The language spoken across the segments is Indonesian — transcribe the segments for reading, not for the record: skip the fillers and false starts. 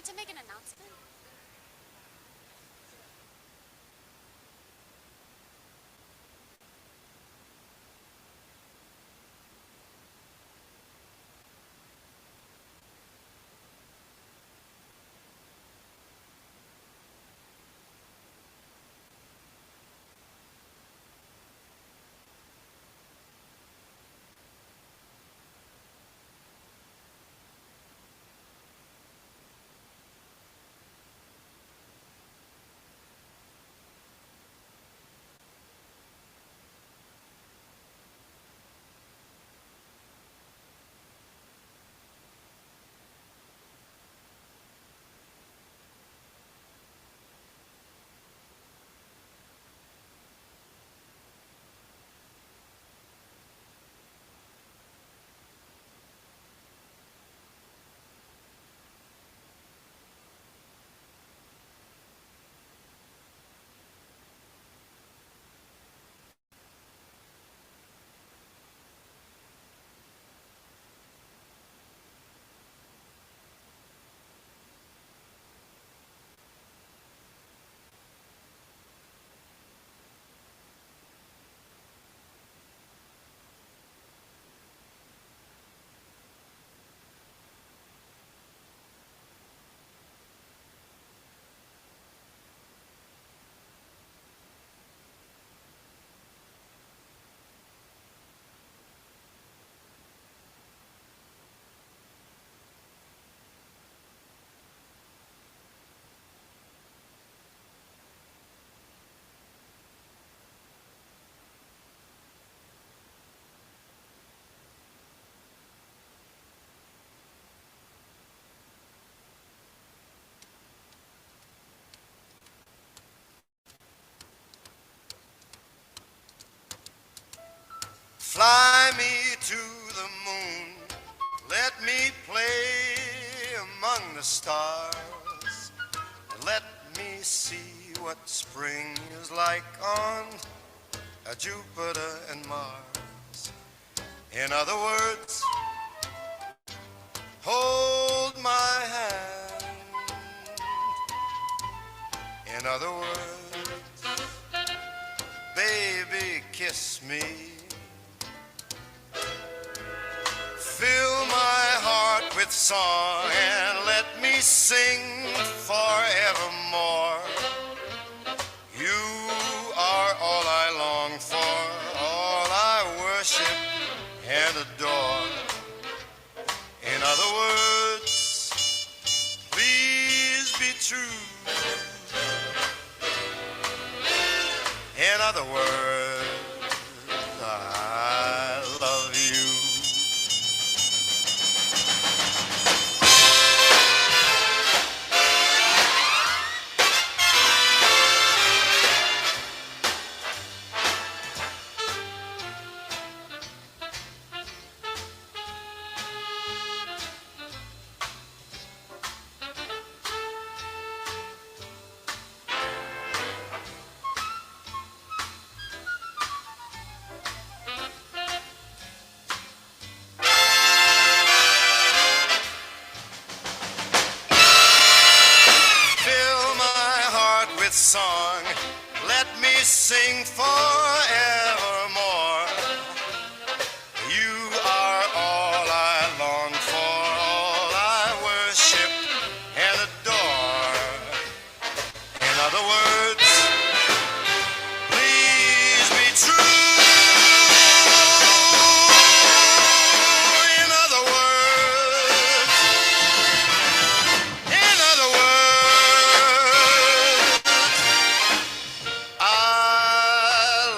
me to make an announcement? Fly me to the moon, let me play among the stars, let me see what spring is like on Jupiter and Mars. In other words, hold my hand. In other words, baby, kiss me. Fill my heart with song and let me sing forevermore. You are all I long for, all I worship and adore. In other words, please be true. In other words, I love you. Song, let me sing forevermore. You are all I long for, all I worship and adore. In other words, please be true. In other words, in other words, I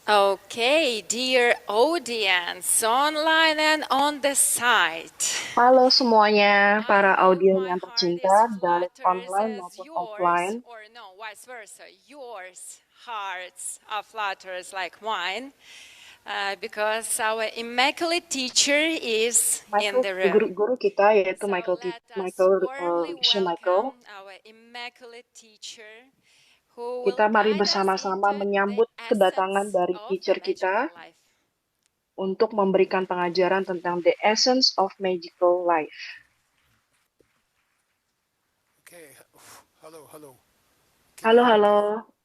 Okay, dear audience, online and on the site. Halo semuanya, I para hope audiens my yang heart tercinta, is baik flutters online as maupun yours, offline. or no, vice versa. Yours hearts are flutters like mine, because our immaculate teacher is in Michael, the room. guru kita yaitu So Michael, let us Michael, warmly Michelle Michael. welcome our immaculate teacher who will Kita mari guide us bersama-sama into the menyambut kedatangan essence dari of teacher kita magical life. untuk memberikan pengajaran tentang the essence of magical life. Okay. Hello, hello. Can Halo, you hear halo. me?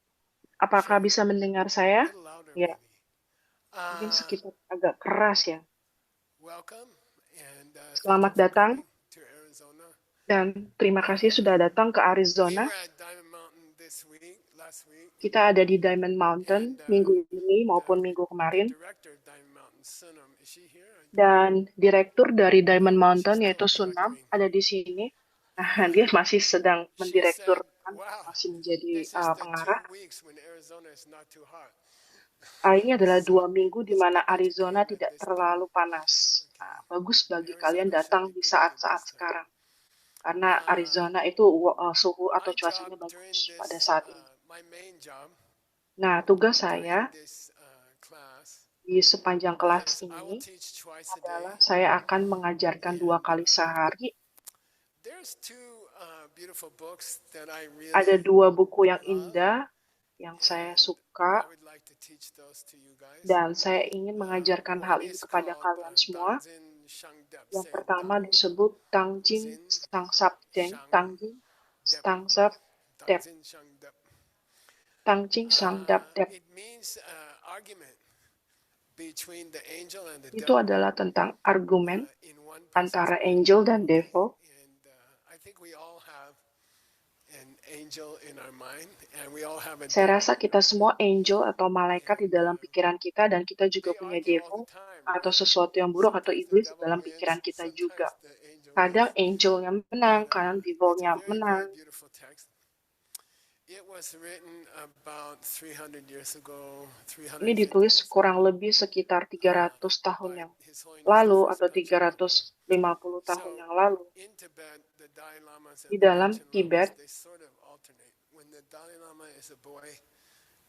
Apakah Sure. bisa mendengar A saya? little louder, Ya, maybe. mungkin Uh, sekitar agak keras ya. Welcome and thank Selamat you for datang coming to Arizona. dan terima kasih sudah datang ke We Arizona. were at Diamond Mountain last week, Kita ada di Diamond Mountain and minggu ini maupun minggu the kemarin. director of Diamond Mountain, Sunam, is she here? Dan direktur dari Diamond Mountain She's yaitu still Sunam directing. ada di sini. Nah, dia masih sedang She said, mendirekturkan, "Wow, masih menjadi this is the pengarah. 2 weeks when Arizona is not too hot." Ini adalah 2 minggu di It's mana good that you Arizona came at tidak this time. terlalu panas. Okay. Bagus bagi Arizona kalian should datang be di pretty good saat-saat this time. sekarang. Karena Arizona itu suhu atau My cuacanya job during bagus this, pada saat ini. my main job Nah, tugas during saya this class di sepanjang kelas is I will ini teach twice a day. adalah saya akan mengajarkan 2 kali sehari. There's two beautiful books that I Ada really 2 buku yang love, indah yang saya and suka I would like to teach those to you guys. dan saya ingin mengajarkan hal One ini is kepada called kalian semua. Danjin Shangdep Yang Sen pertama Dao. disebut Tangjing Zin Stangsap Deng, Shang Tangjing Dep. Stangsap Dep, Danjin Shangdep. Tangjing Sangdap Dep. It means argument between the angel and the Itu devil adalah tentang argumen in one person's antara mind. angel dan Okay? devil. And I think we all have an angel in our mind, and we all have a Saya devil. rasa kita semua angel atau malaikat di And dalam pikiran kita dan kita juga they punya argue all devil the time, atau right? sesuatu yang buruk atau Sometimes the iblis di devil dalam wins, pikiran kita juga. sometimes the angel Kadang wins. angelnya menang, kadang It's a devilnya very, menang. very beautiful text. It was written about 300 years ago, Ini 350 ditulis years ago, kurang lebih sekitar 300 tahun by yang His Holiness lalu the atau First Panchen Lama. 350 tahun So yang lalu. in Tibet, the Dalai Lamas Di and the dalam Panchen Lamas, Tibet, they sort of alternate. When the Dalai Lama is a boy,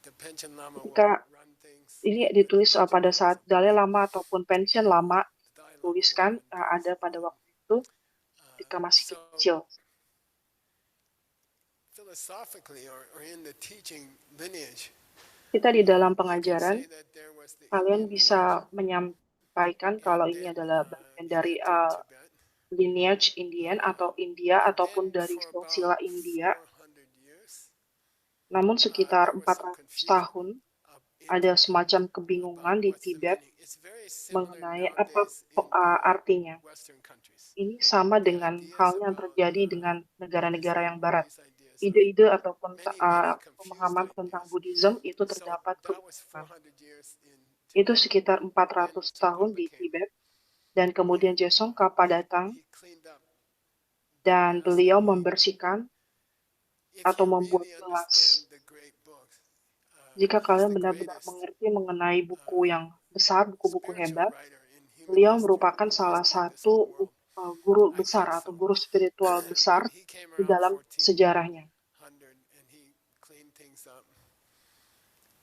the Panchen Lama will ketika run things. ini When the ditulis Panchen pada Lama is saat a Dalai boy, Lama ataupun pensiun lama the Dalai Lama will tuliskan run things. ada pada waktu itu ketika masih So kecil. philosophically, or in the teaching lineage, Kita di dalam you can pengajaran, say that there was the kalian Indian bisa lineage, menyampaikan and kalau ini then adalah bagian it dari entered Tibet. lineage Indian atau India And ataupun then dari for silsilah about India. 400 years, Namun sekitar there was some 400 confusion tahun in ada Tibet semacam about kebingungan di what's the Tibet meaning. It's very similar mengenai apa nowadays in the artinya. Western countries. Ini sama The dengan ideas halnya yang about terjadi dengan negara-negara yang barat. Buddhism, all these ideas are Ide-ide ataupun many confused pemahaman tentang ideas. Buddhism itu So terdapat that was kebingungan. 400 years in Itu Tibet. sekitar Then 400 tahun Tsongkhapa di came, Tibet. Dan kemudian and Jesongkapa datang he cleaned up dan the beliau past. membersihkan If atau you membuat really kelas. understand the great books, Jika he's kalian the benar-benar greatest mengerti mengenai buku yang besar, buku-buku spiritual hebat, writer in human beliau history, merupakan in the salah history of this whole satu world. guru I besar think atau so. guru spiritual besar But he came di around dalam sejarahnya. 1400 and he cleaned things up.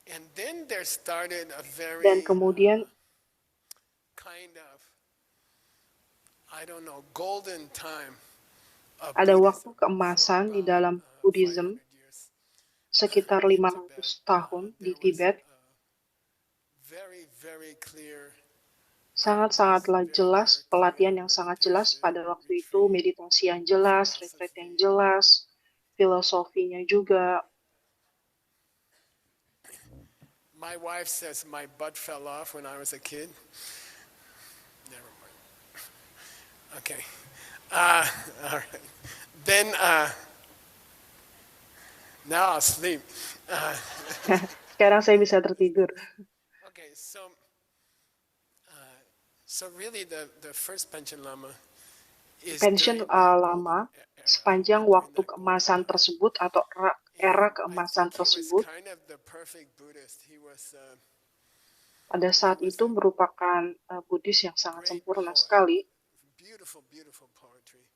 And then there started a Dan very kemudian kind of, I don't know, golden time of ada waktu Buddhism for keemasan di about dalam Buddhism 500 years sekitar in 500 Tibet. tahun di There was Tibet. very, very clear Sangat-sangatlah practice, very jelas, clear pelatihan yang sangat jelas meditation, pada waktu itu, retreat, meditasi yang jelas, retreat yang philosophy. jelas, filosofinya juga. My wife says my butt fell off when I was a kid. Never mind. Okay. All right. Then now I'll sleep. Sekarang saya bisa tertidur. Okay. So really the first Panchen Lama is Pension during that lama golden era, sepanjang during waktu that golden keemasan era. tersebut atau era And I keemasan think he was tersebut kind of the perfect Buddhist. He was pada saat was itu a merupakan Buddhis yang sangat great sempurna poet, sekali, beautiful, beautiful poetry.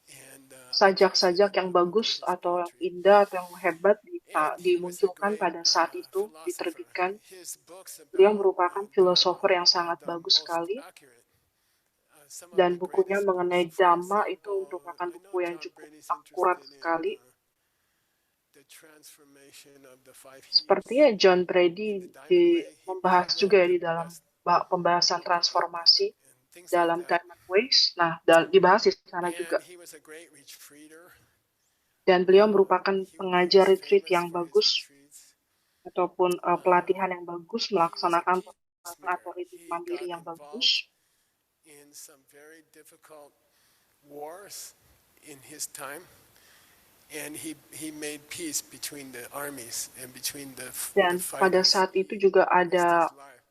And I sajak-sajak translated yang a book of bagus his atau yang poetry. indah atau yang hebat And he was a dimunculkan great pada saat itu, philosopher. diterbitkan. His books Beliau about merupakan filosofer yang sangat the bagus most sekali, accurate. Some of dan the bukunya greatest books. mengenai For Dhamma itu example, merupakan I know buku yang John cukup Brady's akurat interested in sekali. the transformation of the five Sepertinya heats John in Brady the Diamond Way. membahas He juga wrote ya the di dalam best pembahasan book about transformasi that and things like dalam that. Diamond Ways. Nah, dibahas di sana juga. And he was a great retreater. Dan beliau merupakan He was pengajar retreat famous yang for his bagus retreats. ataupun pelatihan yang bagus, He was a melaksanakan pelatihan peacemaker. atau retreat He mandiri got yang involved bagus. in some very difficult wars in his time, and he made peace between the armies and between the Dan pada fighters. saat itu juga He risked ada his life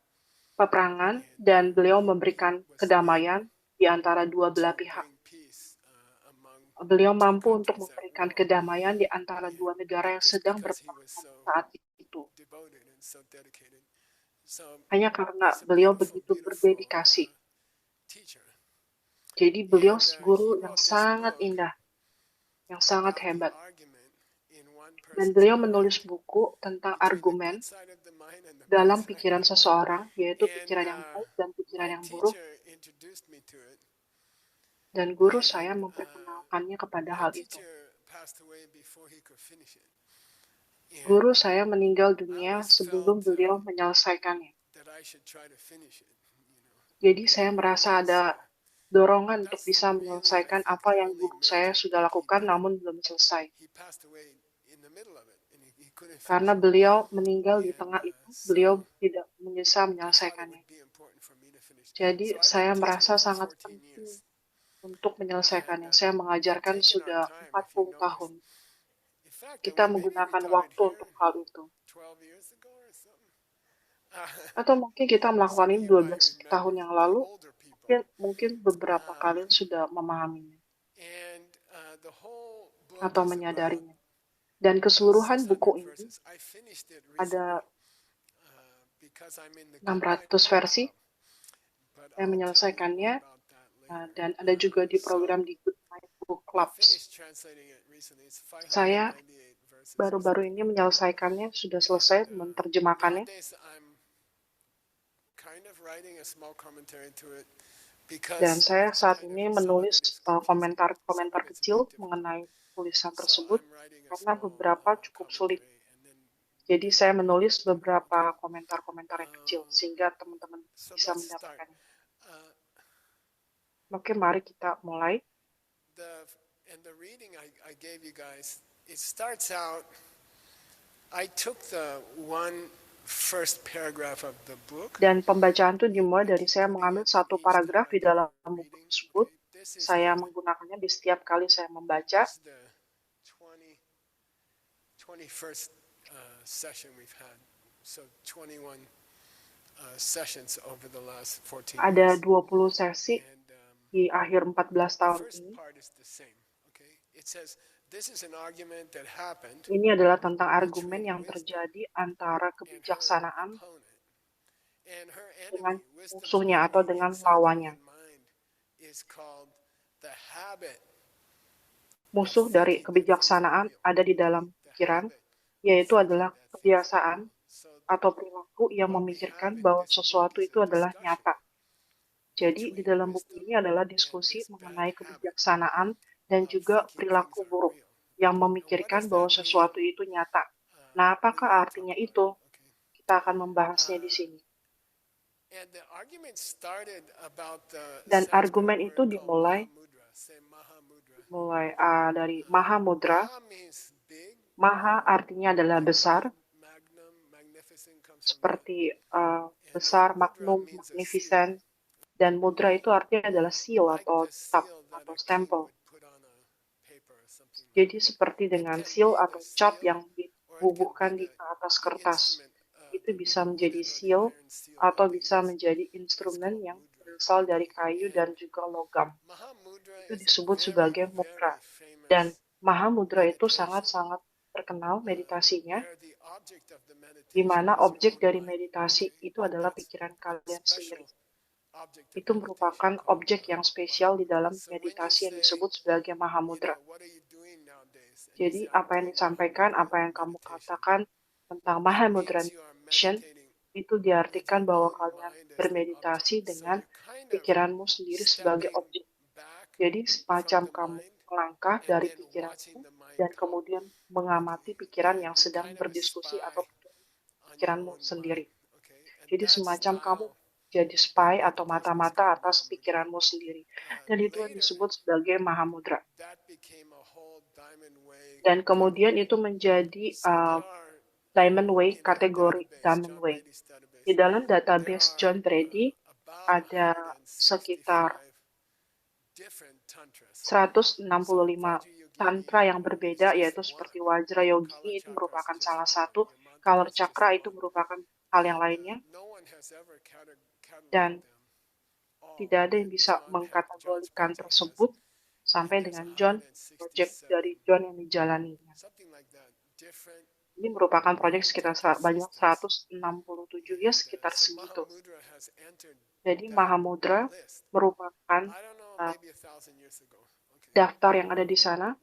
peperangan dan beliau memberikan kedamaian di antara dua belah to pihak. bring peace among Beliau two mampu untuk countries at memberikan war. kedamaian di antara And dua negara yang just sedang because he berperang was pada so saat itu. devoted and so dedicated. So Hanya karena he's a beliau beautiful, begitu beautiful berdedikasi. teacher. Jadi beliau And he guru yang wrote this sangat book indah, yang sangat about the hebat. argument in one Dan person's beliau mind menulis buku tentang between the argumen good side of the mind and the bad dalam side. pikiran seseorang, yaitu And pikiran yang baik dan pikiran my yang buruk. teacher introduced me to it. Dan guru And saya memperkenalkannya kepada my hal itu. teacher passed away before he could finish it. And Guru saya meninggal I dunia always sebelum felt beliau menyelesaikannya. that I should try to finish it. Jadi saya merasa ada dorongan untuk That's bisa really, I menyelesaikan think, apa the yang only guru saya magic sudah he lakukan did. namun belum selesai. He passed away in the middle of it, and he couldn't finish Karena it. beliau meninggal di And tengah itu, so beliau tidak bisa I thought it menyelesaikannya. would be important for me to finish. Jadi So I've saya been teaching merasa it for sangat 14 penting years. untuk And menyelesaikannya. Saya we've mengajarkan taken our sudah time, if you 40 notice. tahun. In fact, Kita maybe we menggunakan taught it waktu here untuk hal itu. 12 years ago or something. Atau mungkin kita melakukan Some of ini you might 12 remember tahun yang the lalu, older people. mungkin beberapa kalian sudah memahaminya And the whole book atau is about menyadarinya. Dan keseluruhan 600 buku ini verses. I finished it ada recently because I'm in the 600 versi. but Saya I'll tell you menyelesaikannya about that later. dan ada juga di program di Good Night Book I Clubs. finished translating it recently. It's Saya 598 verses. baru-baru ini menyelesaikannya, sudah selesai menerjemahkannya. Nowadays I'm kind of writing a small commentary to it because Dan saya it's saat kind ini of, some of menulis it is confusing, komentar-komentar some of it's kecil very difficult. mengenai tulisan So tersebut, I'm writing a karena small beberapa cukup sulit. commentary and then Jadi saya menulis beberapa komentar-komentar yang kecil sehingga teman-teman so bisa let's start. mendapatkannya. Uh, Oke, mari kita mulai. the reading I gave you guys, it starts out, I took the one first paragraph of the book. Dan pembacaan itu dimulai dari saya mengambil satu paragraf di dalam buku tersebut. This is Saya the, menggunakannya di setiap kali saya membaca. this is the 21st session we've had. So 21 sessions over the last 14 Ada years. 20 sesi And di akhir 14 tahun first ini. part is the same. Okay, it says this is an argument that happened Ini adalah tentang argumen between yang wisdom terjadi antara and her kebijaksanaan opponent. And her dengan enemy, wisdom's musuhnya atau enemy dengan inside the lawannya. human mind is called the habit. Musuh dari kebijaksanaan ada di dalam pikiran, yaitu adalah kebiasaan atau perilaku yang memikirkan bahwa sesuatu itu adalah nyata. Jadi, di dalam buku ini adalah diskusi mengenai kebijaksanaan dan juga perilaku buruk yang memikirkan bahwa sesuatu itu nyata. Nah, apakah artinya itu? Kita akan membahasnya di sini. Dan argumen itu dimulai dari Mahamudra. Maha artinya adalah besar, seperti besar, magnum, magnificent, dan mudra itu artinya adalah seal atau cap atau stempel. Jadi seperti dengan seal atau cap yang dibubuhkan di atas kertas, itu bisa menjadi seal atau bisa menjadi instrumen yang berasal dari kayu dan juga logam. Itu disebut sebagai mudra. Dan Mahamudra itu sangat-sangat terkenal meditasinya, di mana objek dari meditasi itu adalah pikiran kalian sendiri. Itu merupakan objek yang spesial di dalam meditasi yang disebut sebagai Mahamudra. Jadi apa yang disampaikan, apa yang kamu katakan tentang Mahamudra meditation, itu diartikan bahwa kalian bermeditasi dengan pikiranmu sendiri sebagai objek. Jadi semacam kamu melangkah dari pikiranmu dan kemudian mengamati pikiran yang sedang berdiskusi atau pikiranmu sendiri. Jadi semacam kamu jadi spy atau mata-mata atas pikiranmu sendiri. Dan itu yang disebut sebagai Mahamudra. Dan kemudian itu menjadi Diamond Way, kategori Diamond Way. Di dalam database John Brady ada sekitar 165 tantra yang berbeda, yaitu seperti Wajra Yogini itu merupakan salah satu, Color Chakra itu merupakan hal yang lainnya, dan tidak ada yang bisa mengkategorikan tersebut sampai dengan John, project dari John yang dijalaninya. Ini merupakan proyek sekitar banyak 167, ya sekitar segitu. Jadi Mahamudra merupakan daftar yang ada di sana.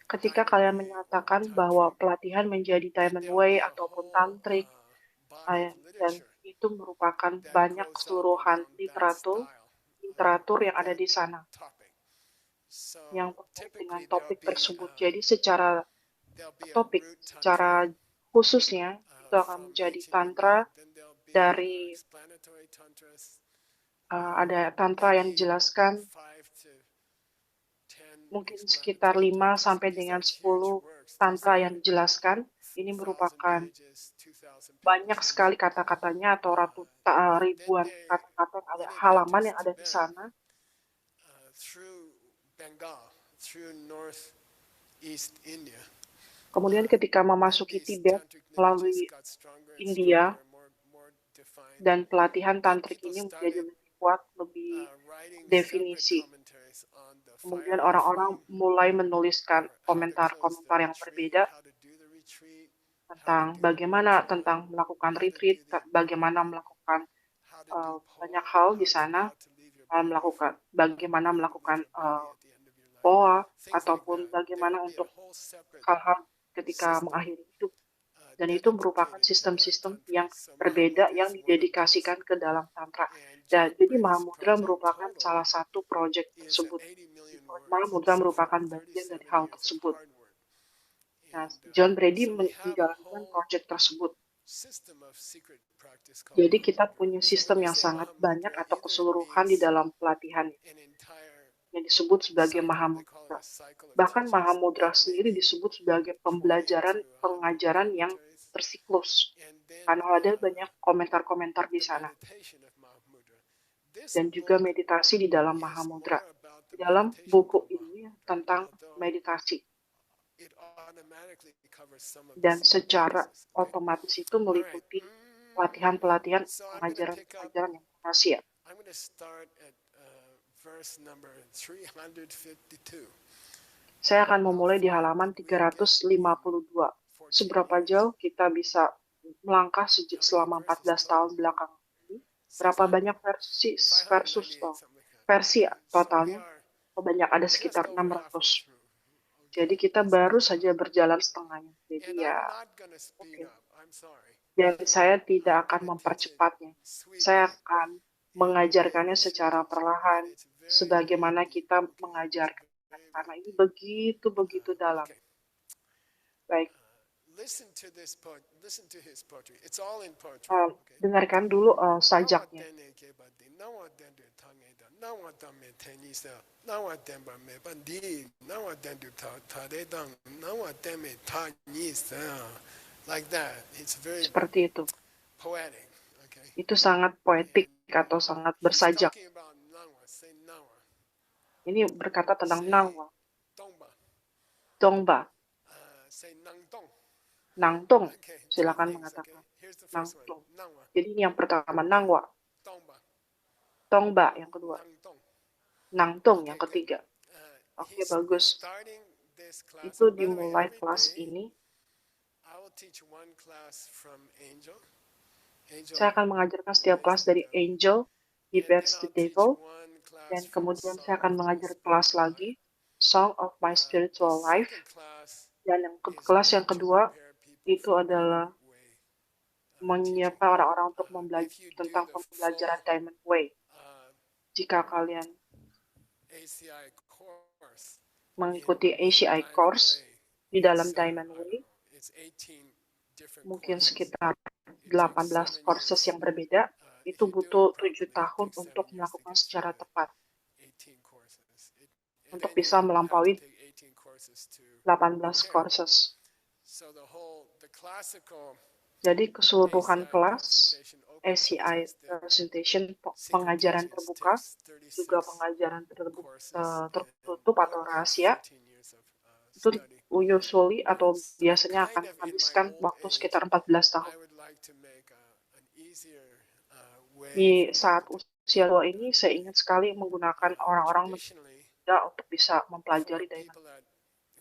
Ketika kalian menyatakan bahwa pelatihan menjadi Diamond Way ataupun Tantrik, dan itu merupakan banyak keseluruhan literatur yang ada di sana yang terkait dengan topik tersebut. Jadi secara khususnya itu akan menjadi tantra dari ada tantra yang dijelaskan mungkin sekitar 5 sampai dengan 10 tantra yang dijelaskan. Ini merupakan banyak sekali kata-katanya atau ribuan kata-kata, ada halaman yang ada di sana. Kemudian ketika memasuki Tibet melalui India, dan pelatihan tantrik ini menjadi lebih kuat, lebih definisi. Kemudian orang-orang mulai menuliskan komentar-komentar yang berbeda tentang bagaimana melakukan retreat, bagaimana melakukan banyak hal di sana, bagaimana melakukan POA, ataupun bagaimana untuk hal-hal ketika mengakhiri hidup. Dan itu merupakan sistem-sistem yang berbeda yang didedikasikan ke dalam Tantra. Dan jadi Mahamudra merupakan salah satu proyek tersebut. Mahamudra merupakan bagian dari hal tersebut. Nah, John Brady menjalankan proyek tersebut. Jadi kita punya sistem yang sangat banyak atau keseluruhan di dalam pelatihan yang disebut sebagai Mahamudra. Bahkan Mahamudra sendiri disebut sebagai pengajaran yang tersiklus, karena ada banyak komentar-komentar di sana. Dan juga meditasi di dalam Mahamudra. Di dalam buku ini tentang meditasi. Dan secara otomatis itu meliputi pelatihan-pelatihan pengajaran-pengajaran yang rahasia. Saya akan memulai di halaman 352. Seberapa jauh kita bisa melangkah selama 14 tahun belakangan ini? Berapa banyak versi totalnya? Banyak, ada sekitar 600. Jadi kita baru saja berjalan setengahnya. Jadi ya, okay. Dan saya tidak akan mempercepatnya. Saya akan mengajarkannya secara perlahan, sebagaimana kita mengajarkan. Karena ini begitu dalam. Baik. Dengarkan dulu sajaknya. Seperti itu. Itu sangat poetik atau sangat bersajak. Ini berkata tentang Nangwa, Dongba, Nangtong. Silakan mengatakan. the first one? Nangtong. Nangwa. Jadi ini yang pertama, Nangwa. Tongba. Tongba yang kedua. Nangtong. Nangtong yang Okay, good. ketiga. Oke, He's bagus. starting this class. Itu And by the way, dimulai every kelas day, ini. I will teach one class from Angel. Saya akan mengajarkan setiap kelas dari Angel, He And then Bats the I'll teach Devil, one class dan from kemudian Song saya akan of mengajar My kelas Spiritual lagi, Life. Song of My The Spiritual Life, second class dan yang is kelas yang to kedua prepare people itu for adalah Diamond Way teaching. menyiapkan orang-orang untuk If membelajar you do tentang the pembelajaran full Diamond Way. uh, Jika kalian ACI course mengikuti in ACI Diamond course Way, di dalam it's, Diamond I Way, don't know, it's 18 different mungkin courses. sekitar It takes 18 7 courses years. yang berbeda, If itu you do butuh it 7 properly, it tahun takes 7 untuk years to melakukan get secara through tepat, 18 courses. And untuk then bisa you have to melampaui take 18 courses to 18 prepare. courses. So the classical Jadi keseluruhan ACI kelas presentation, open to ACI tested, presentation, secret pengajaran teachings terbuka, takes juga 36 pengajaran courses and tertutup atau normally rahasia, 14 years of itu study. usually atau So biasanya akan kind of in my menghabiskan old waktu age, sekitar 14 tahun. I would like to make an easier way Di for saat people to usia tua ini, saya ingin sekali menggunakan orang-orang traditionally muda untuk bisa for mempelajari Diamond. people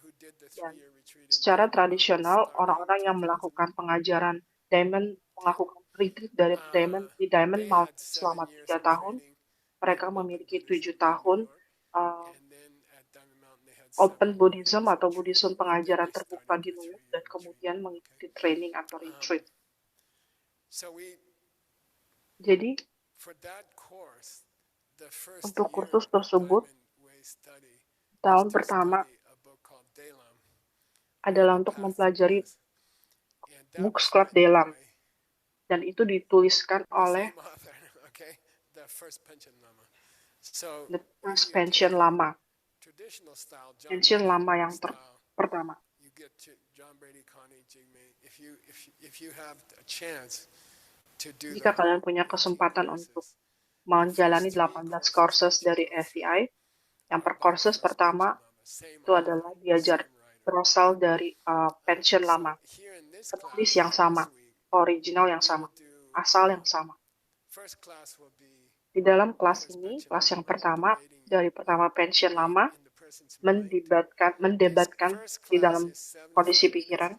who did the Dan 3-year retreat in secara Diamond tradisional, starting orang-orang yang 2000, melakukan pengajaran Diamond, melakukan retreat dari Diamond di Diamond they Mount had 7 selama years 3 of tahun, training mereka in Open memiliki Buddhism 7 in New tahun York, and then at Diamond Mountain they had 7 Open Buddhism years atau of Buddhism training, and then pengajaran they terbuka started di the New York, 3-year dan retreat. kemudian Okay. mengikuti training atau retreat. So Jadi, for that course, the first untuk year kursus of tersebut, Diamond Way study tahun is to pertama study a book called Dalam, adalah the untuk Path to mempelajari Bliss. And that Books was Club written Dalam, by dan itu dituliskan the oleh same author, okay, the first Panchen Lama. So The if First you Pension take Lama, traditional style, John pension Brady lama yang style, pertama. you get to John Brady, Connie, Jigme. If you have a chance to do Jika the kalian punya 18 kesempatan untuk courses, menjalani the first 18 3 courses that you dari go through FEI, yang are per by the courses first pertama Panchen Lama, same itu author, adalah diajar same writer. berasal dari pension So lama, here in this penulis class yang sama, this week, original yang we sama, will do asal yang sama. first class will be Di dalam kelas first ini, Panchen kelas yang Lama pertama debating dari pertama pension debate lama, in the person's mind. This mendebatkan first di class dalam is 75 kondisi minutes. pikiran.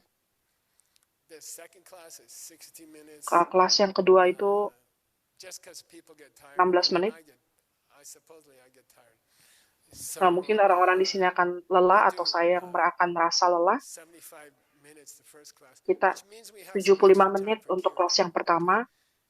The second class is 60 minutes. Kelas yang kedua itu Just because people get tired. 16 And menit. I get tired. So, Nah, mungkin orang-orang di sini akan lelah atau saya yang akan merasa lelah. 75 minutes the first class. Kita Which means we have 75 some extra menit time for untuk kelas Q&A. yang pertama,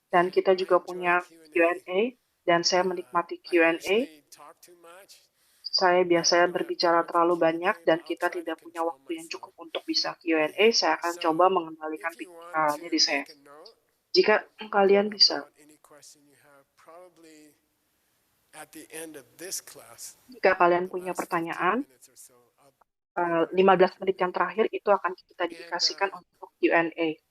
dan kita I juga enjoy punya Q&A. Q&A, dan saya menikmati I Q&A. usually talk too much. Saya biasanya I don't have berbicara time terlalu for Q&A, banyak but dan I'll kita try to tidak punya control waktu yang myself. cukup untuk bisa Q&A. Saya akan So, coba mengendalikan if you want to diri saya. make a note Jika kalian bisa, about any question you have, probably at the end of this class, jika kalian punya last 15 pertanyaan, minutes or so, I'll 15 menit yang terakhir itu akan kita And, dedikasikan untuk Q&A.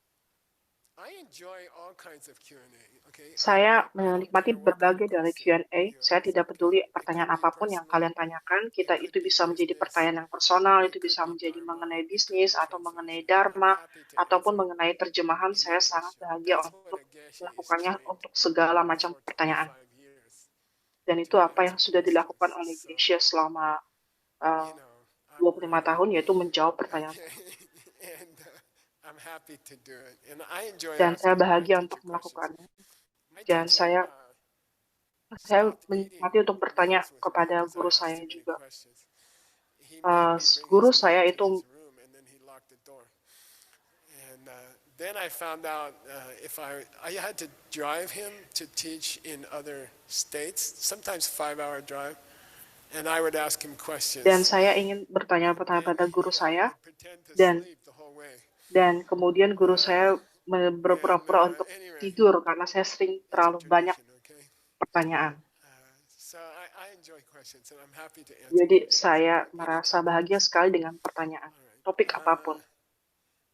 I enjoy all kinds of Q&A. Okay, Saya I don't menikmati care what berbagai kind of dari question Q&A. you Saya ask. tidak peduli It pertanyaan could be apapun yang personal, kalian tanyakan. it Kita could itu be bisa menjadi business, pertanyaan yang personal, it itu could bisa be menjadi dharma, mengenai it could bisnis be atau mengenai translation. I'm dharma happy to ataupun answer mengenai terjemahan. any Saya sangat question. bahagia That's what untuk a geshe is melakukannya trained untuk segala macam for pertanyaan. 25 years Dan itu to apa yang answer sudah dilakukan questions. oleh So, Geisha selama you know, I'm 25 ready. tahun, yaitu menjawab pertanyaan. Okay. And I'm happy to do it. And I enjoy Dan saya asking my bahagia teacher untuk questions. melakukannya. My Dan teacher saya stopped eating menikmati untuk bertanya meals with me kepada because I guru asked saya too many juga. questions. He made me bring Guru his saya meal to itu his room and then he locked the door. And then I found out if I had to drive him to teach in other states, sometimes 5-hour drive, and I would ask him questions. dan saya ingin bertanya And pada guru I saya, would pretend to dan sleep the whole way. kemudian guru saya berpura-pura untuk Anyway, tidur karena saya sering it's a terlalu banyak tradition, okay? pertanyaan. So I enjoy questions and I'm happy to answer Jadi questions. saya merasa bahagia sekali dengan pertanyaan, Alright. topik apapun.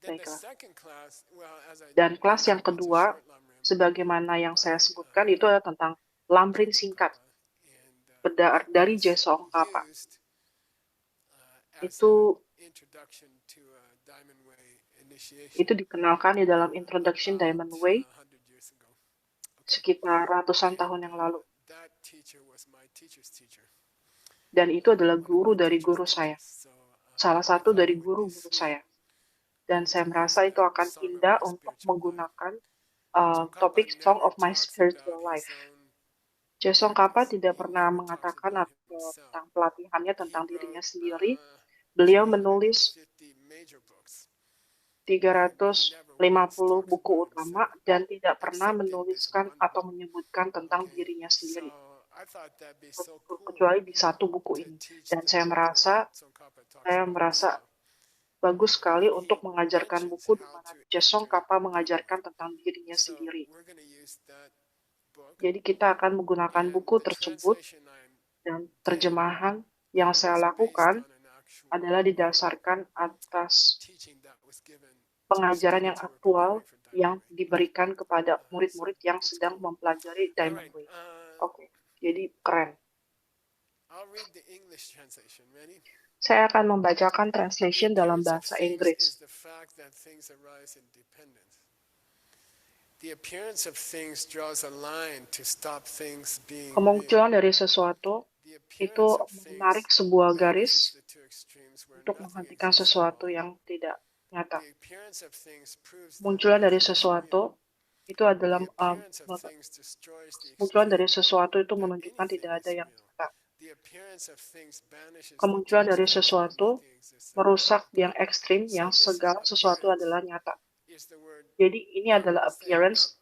Then the Baiklah. second class, well, as I Dan kelas yang mentioned, it's a kedua, short lam rim sebagaimana yang saya by, sebutkan, itu adalah tentang lamrim singkat and dari it was Jesong Kapa. used as Itu an introduction to Diamond Way initiation Itu dikenalkan di dalam Introduction Diamond Way 100 years ago. sekitar ratusan tahun yang lalu. That teacher was my teacher's teacher. Dan itu adalah guru dari guru saya. So Salah I satu thought dari it would be guru-guru sweet saya. Dan saya merasa itu akan indah untuk menggunakan topik Song of My Spiritual Life. Jason Kappa tidak pernah mengatakan atau tentang pelatihannya tentang dirinya sendiri. Beliau menulis 350 buku utama dan tidak pernah menuliskan atau menyebutkan tentang dirinya sendiri, kecuali di satu buku ini. Dan saya merasa bagus sekali untuk mengajarkan buku di mana Jason Kappa mengajarkan tentang dirinya sendiri. Jadi kita akan menggunakan buku tersebut dan terjemahan yang saya lakukan adalah didasarkan atas pengajaran yang aktual yang diberikan kepada murid-murid yang sedang mempelajari Diamond Way. Oke, jadi keren. Saya akan membacakan translation dalam bahasa Inggris. Kemunculan dari sesuatu itu menarik sebuah garis untuk menghentikan sesuatu yang tidak nyata. Munculan dari sesuatu itu adalah munculan dari sesuatu itu menunjukkan tidak ada yang nyata. Kemunculan dari sesuatu merusak yang ekstrim, yang segala sesuatu adalah nyata. Jadi ini adalah appearance,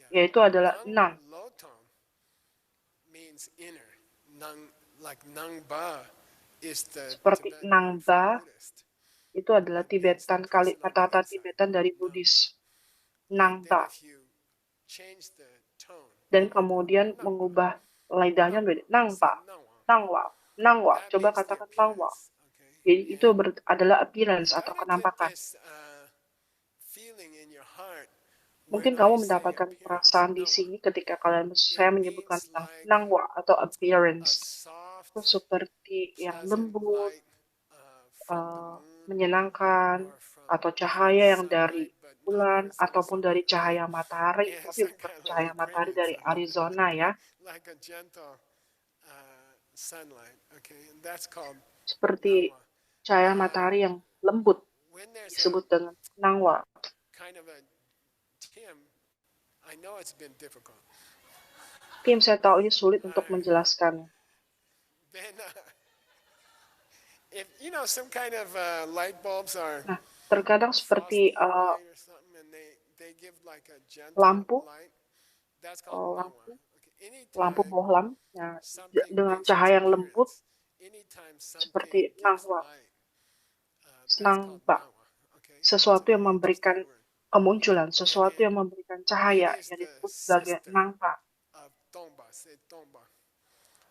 yaitu adalah nang. Seperti nangba, itu adalah Tibetan, kata Tibetan dari Buddhis. Nangba. Dan kemudian mengubah lidahnya menjadi nangba, nangwa, nangwa. Coba katakan nangwa. Jadi itu adalah appearance atau kenampakan. Mungkin kamu mendapatkan perasaan di sini ketika saya menyebutkan tentang nangwa atau appearance. Itu seperti yang lembut, menyenangkan, atau cahaya yang dari bulan, ataupun dari cahaya matahari, tapi bukan cahaya matahari dari Arizona ya. Seperti cahaya matahari yang lembut, disebut dengan nangwa. Tim, saya tahu ini sulit untuk menjelaskan. Nah, terkadang seperti lampu bohlam, ya, dengan cahaya yang lembut, seperti nangwa, nangba, sesuatu yang memberikan kemunculan, sesuatu yang memberikan cahaya yang disebut sebagai nangpa.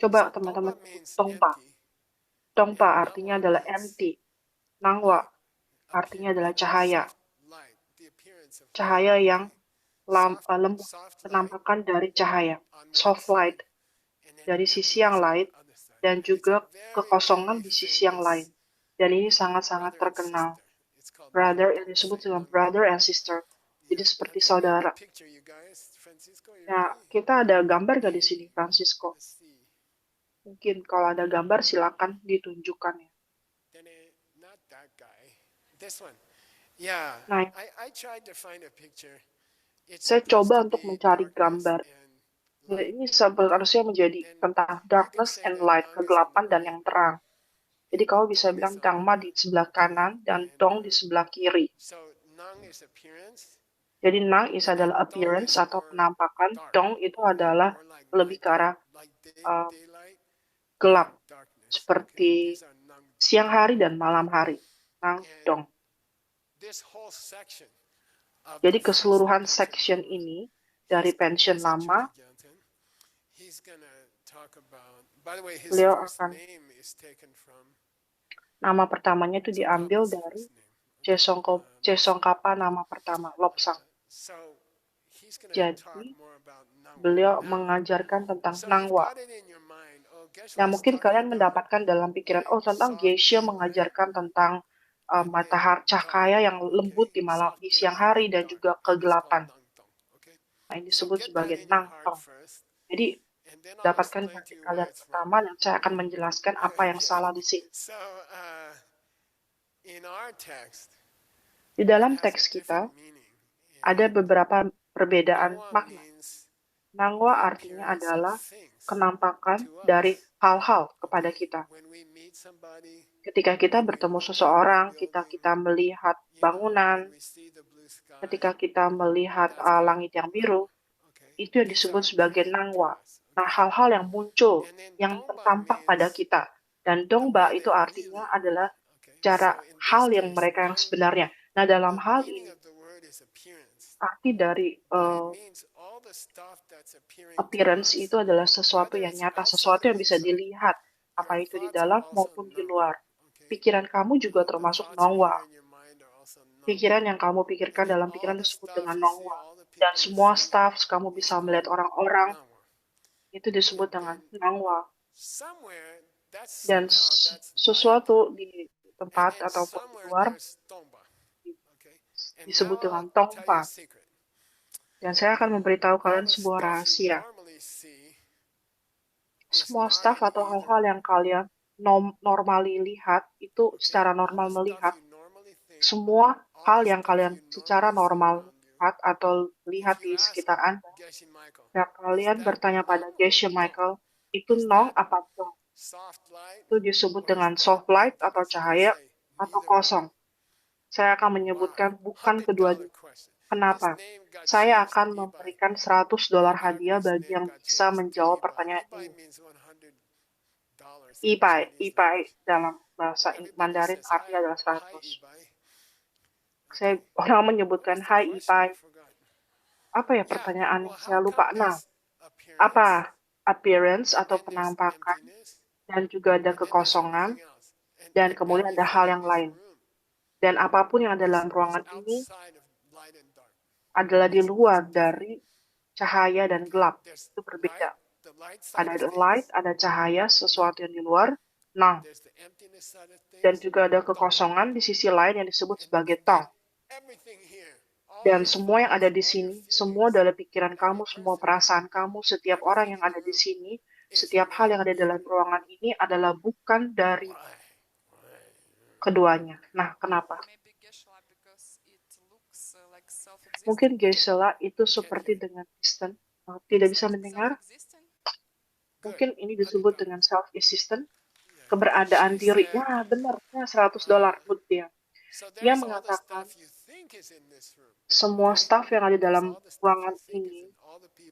Coba teman-teman, tongpa. Tongpa artinya adalah empty. Nangwa artinya adalah cahaya. Cahaya yang lembut, penampakan dari cahaya. Soft light dari sisi yang lain, dan juga kekosongan di sisi yang lain. Dan ini sangat-sangat terkenal. Brother, yang disebut dengan brother and sister. Jadi seperti saudara. Nah, kita ada gambar nggak di sini, Francisco? Mungkin kalau ada gambar, silakan ditunjukkan ya. Nah, saya coba untuk mencari gambar. Nah, ini seharusnya menjadi tentang darkness and light, kegelapan dan yang terang. Jadi kamu bisa bilang Dhamma di sebelah kanan dan Dong di sebelah kiri. Jadi Nang is adalah appearance atau penampakan, Dong itu adalah lebih ke arah gelap, seperti siang hari dan malam hari. Nang, Dong. Jadi keseluruhan section ini dari pension lama, beliau akan nama pertamanya itu diambil dari Jason Kappa, nama pertama, Lobsang. Jadi, beliau mengajarkan tentang Nangwa. Nah, mungkin kalian mendapatkan dalam pikiran, tentang Geshe mengajarkan tentang matahari cahaya yang lembut di siang hari dan juga kegelapan. Nah, ini disebut sebagai nangtong. Jadi dapatkan hati kalian pertama dan saya akan menjelaskan apa yang salah di sini. Di dalam teks kita ada beberapa perbedaan makna. Nangwa artinya adalah kenampakan dari hal-hal kepada kita. Ketika kita bertemu seseorang, kita melihat bangunan, ketika kita melihat langit yang biru, itu yang disebut sebagai nangwa. Nah, hal-hal yang muncul, yang tampak pada kita. Dan dongba itu artinya adalah cara hal yang mereka yang sebenarnya. Nah, dalam hal ini, arti dari appearance itu adalah sesuatu yang nyata, sesuatu yang bisa dilihat, apa itu di dalam maupun di luar. Pikiran kamu juga termasuk nongwa. Pikiran yang kamu pikirkan dalam pikiran disebut dengan nongwa. Dan semua staff, kamu bisa melihat orang-orang, itu disebut dengan nongwa. Dan sesuatu di tempat ataupun di luar disebut dengan tongpa. Dan saya akan memberitahu kalian sebuah rahasia. Semua staff atau hal-hal yang kalian normally lihat, itu secara normal melihat, semua hal yang kalian secara normal lihat atau lihat di sekitar Anda, ya kalian bertanya pada Geshe Michael, itu nong apa dong? Itu disebut dengan soft light atau cahaya atau kosong. Saya akan menyebutkan bukan keduanya. Kenapa? Saya akan memberikan $100 hadiah bagi yang bisa menjawab pertanyaan ini. Ipai dalam bahasa Mandarin artinya adalah 100. Orang menyebutkan Hai Ipai. Apa ya pertanyaannya? Saya lupa. Nah, apa appearance atau penampakan dan juga ada kekosongan dan kemudian ada hal yang lain. Dan apapun yang ada dalam ruangan ini adalah di luar dari cahaya dan gelap. Itu berbeda. Ada light, ada cahaya, sesuatu yang di luar. Nah, dan juga ada kekosongan di sisi lain yang disebut sebagai tong. Dan semua yang ada di sini, semua dalam pikiran kamu, semua perasaan kamu, setiap orang yang ada di sini, setiap hal yang ada dalam ruangan ini adalah bukan dari keduanya. Nah, kenapa? Mungkin Geshe-la itu seperti dengan distant, tidak bisa mendengar. Mungkin ini disebut dengan self-existent, keberadaan diri. Ya, benar, $100 buat dia. Dia mengatakan semua staf yang ada dalam ruangan ini,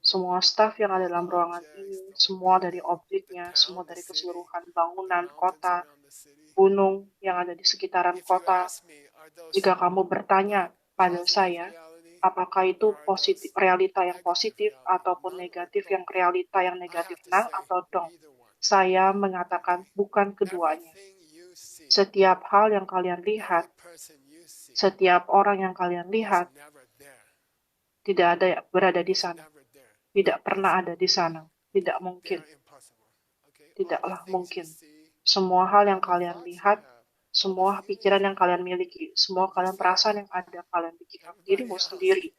semua staf yang ada dalam ruangan ini, semua dari objeknya, semua dari keseluruhan bangunan, kota, gunung yang ada di sekitaran kota. Jika kamu bertanya pada saya, apakah itu positif, realita yang positif ataupun negatif yang realita yang negatif nang atau dong? Saya mengatakan bukan keduanya. Setiap hal yang kalian lihat, setiap orang yang kalian lihat, tidak ada yang berada di sana. Tidak pernah ada di sana. Tidak mungkin. Tidaklah mungkin. Semua hal yang kalian lihat, semua pikiran yang kalian miliki, semua kalian perasaan yang ada kalian pikirkan dirimu sendiri.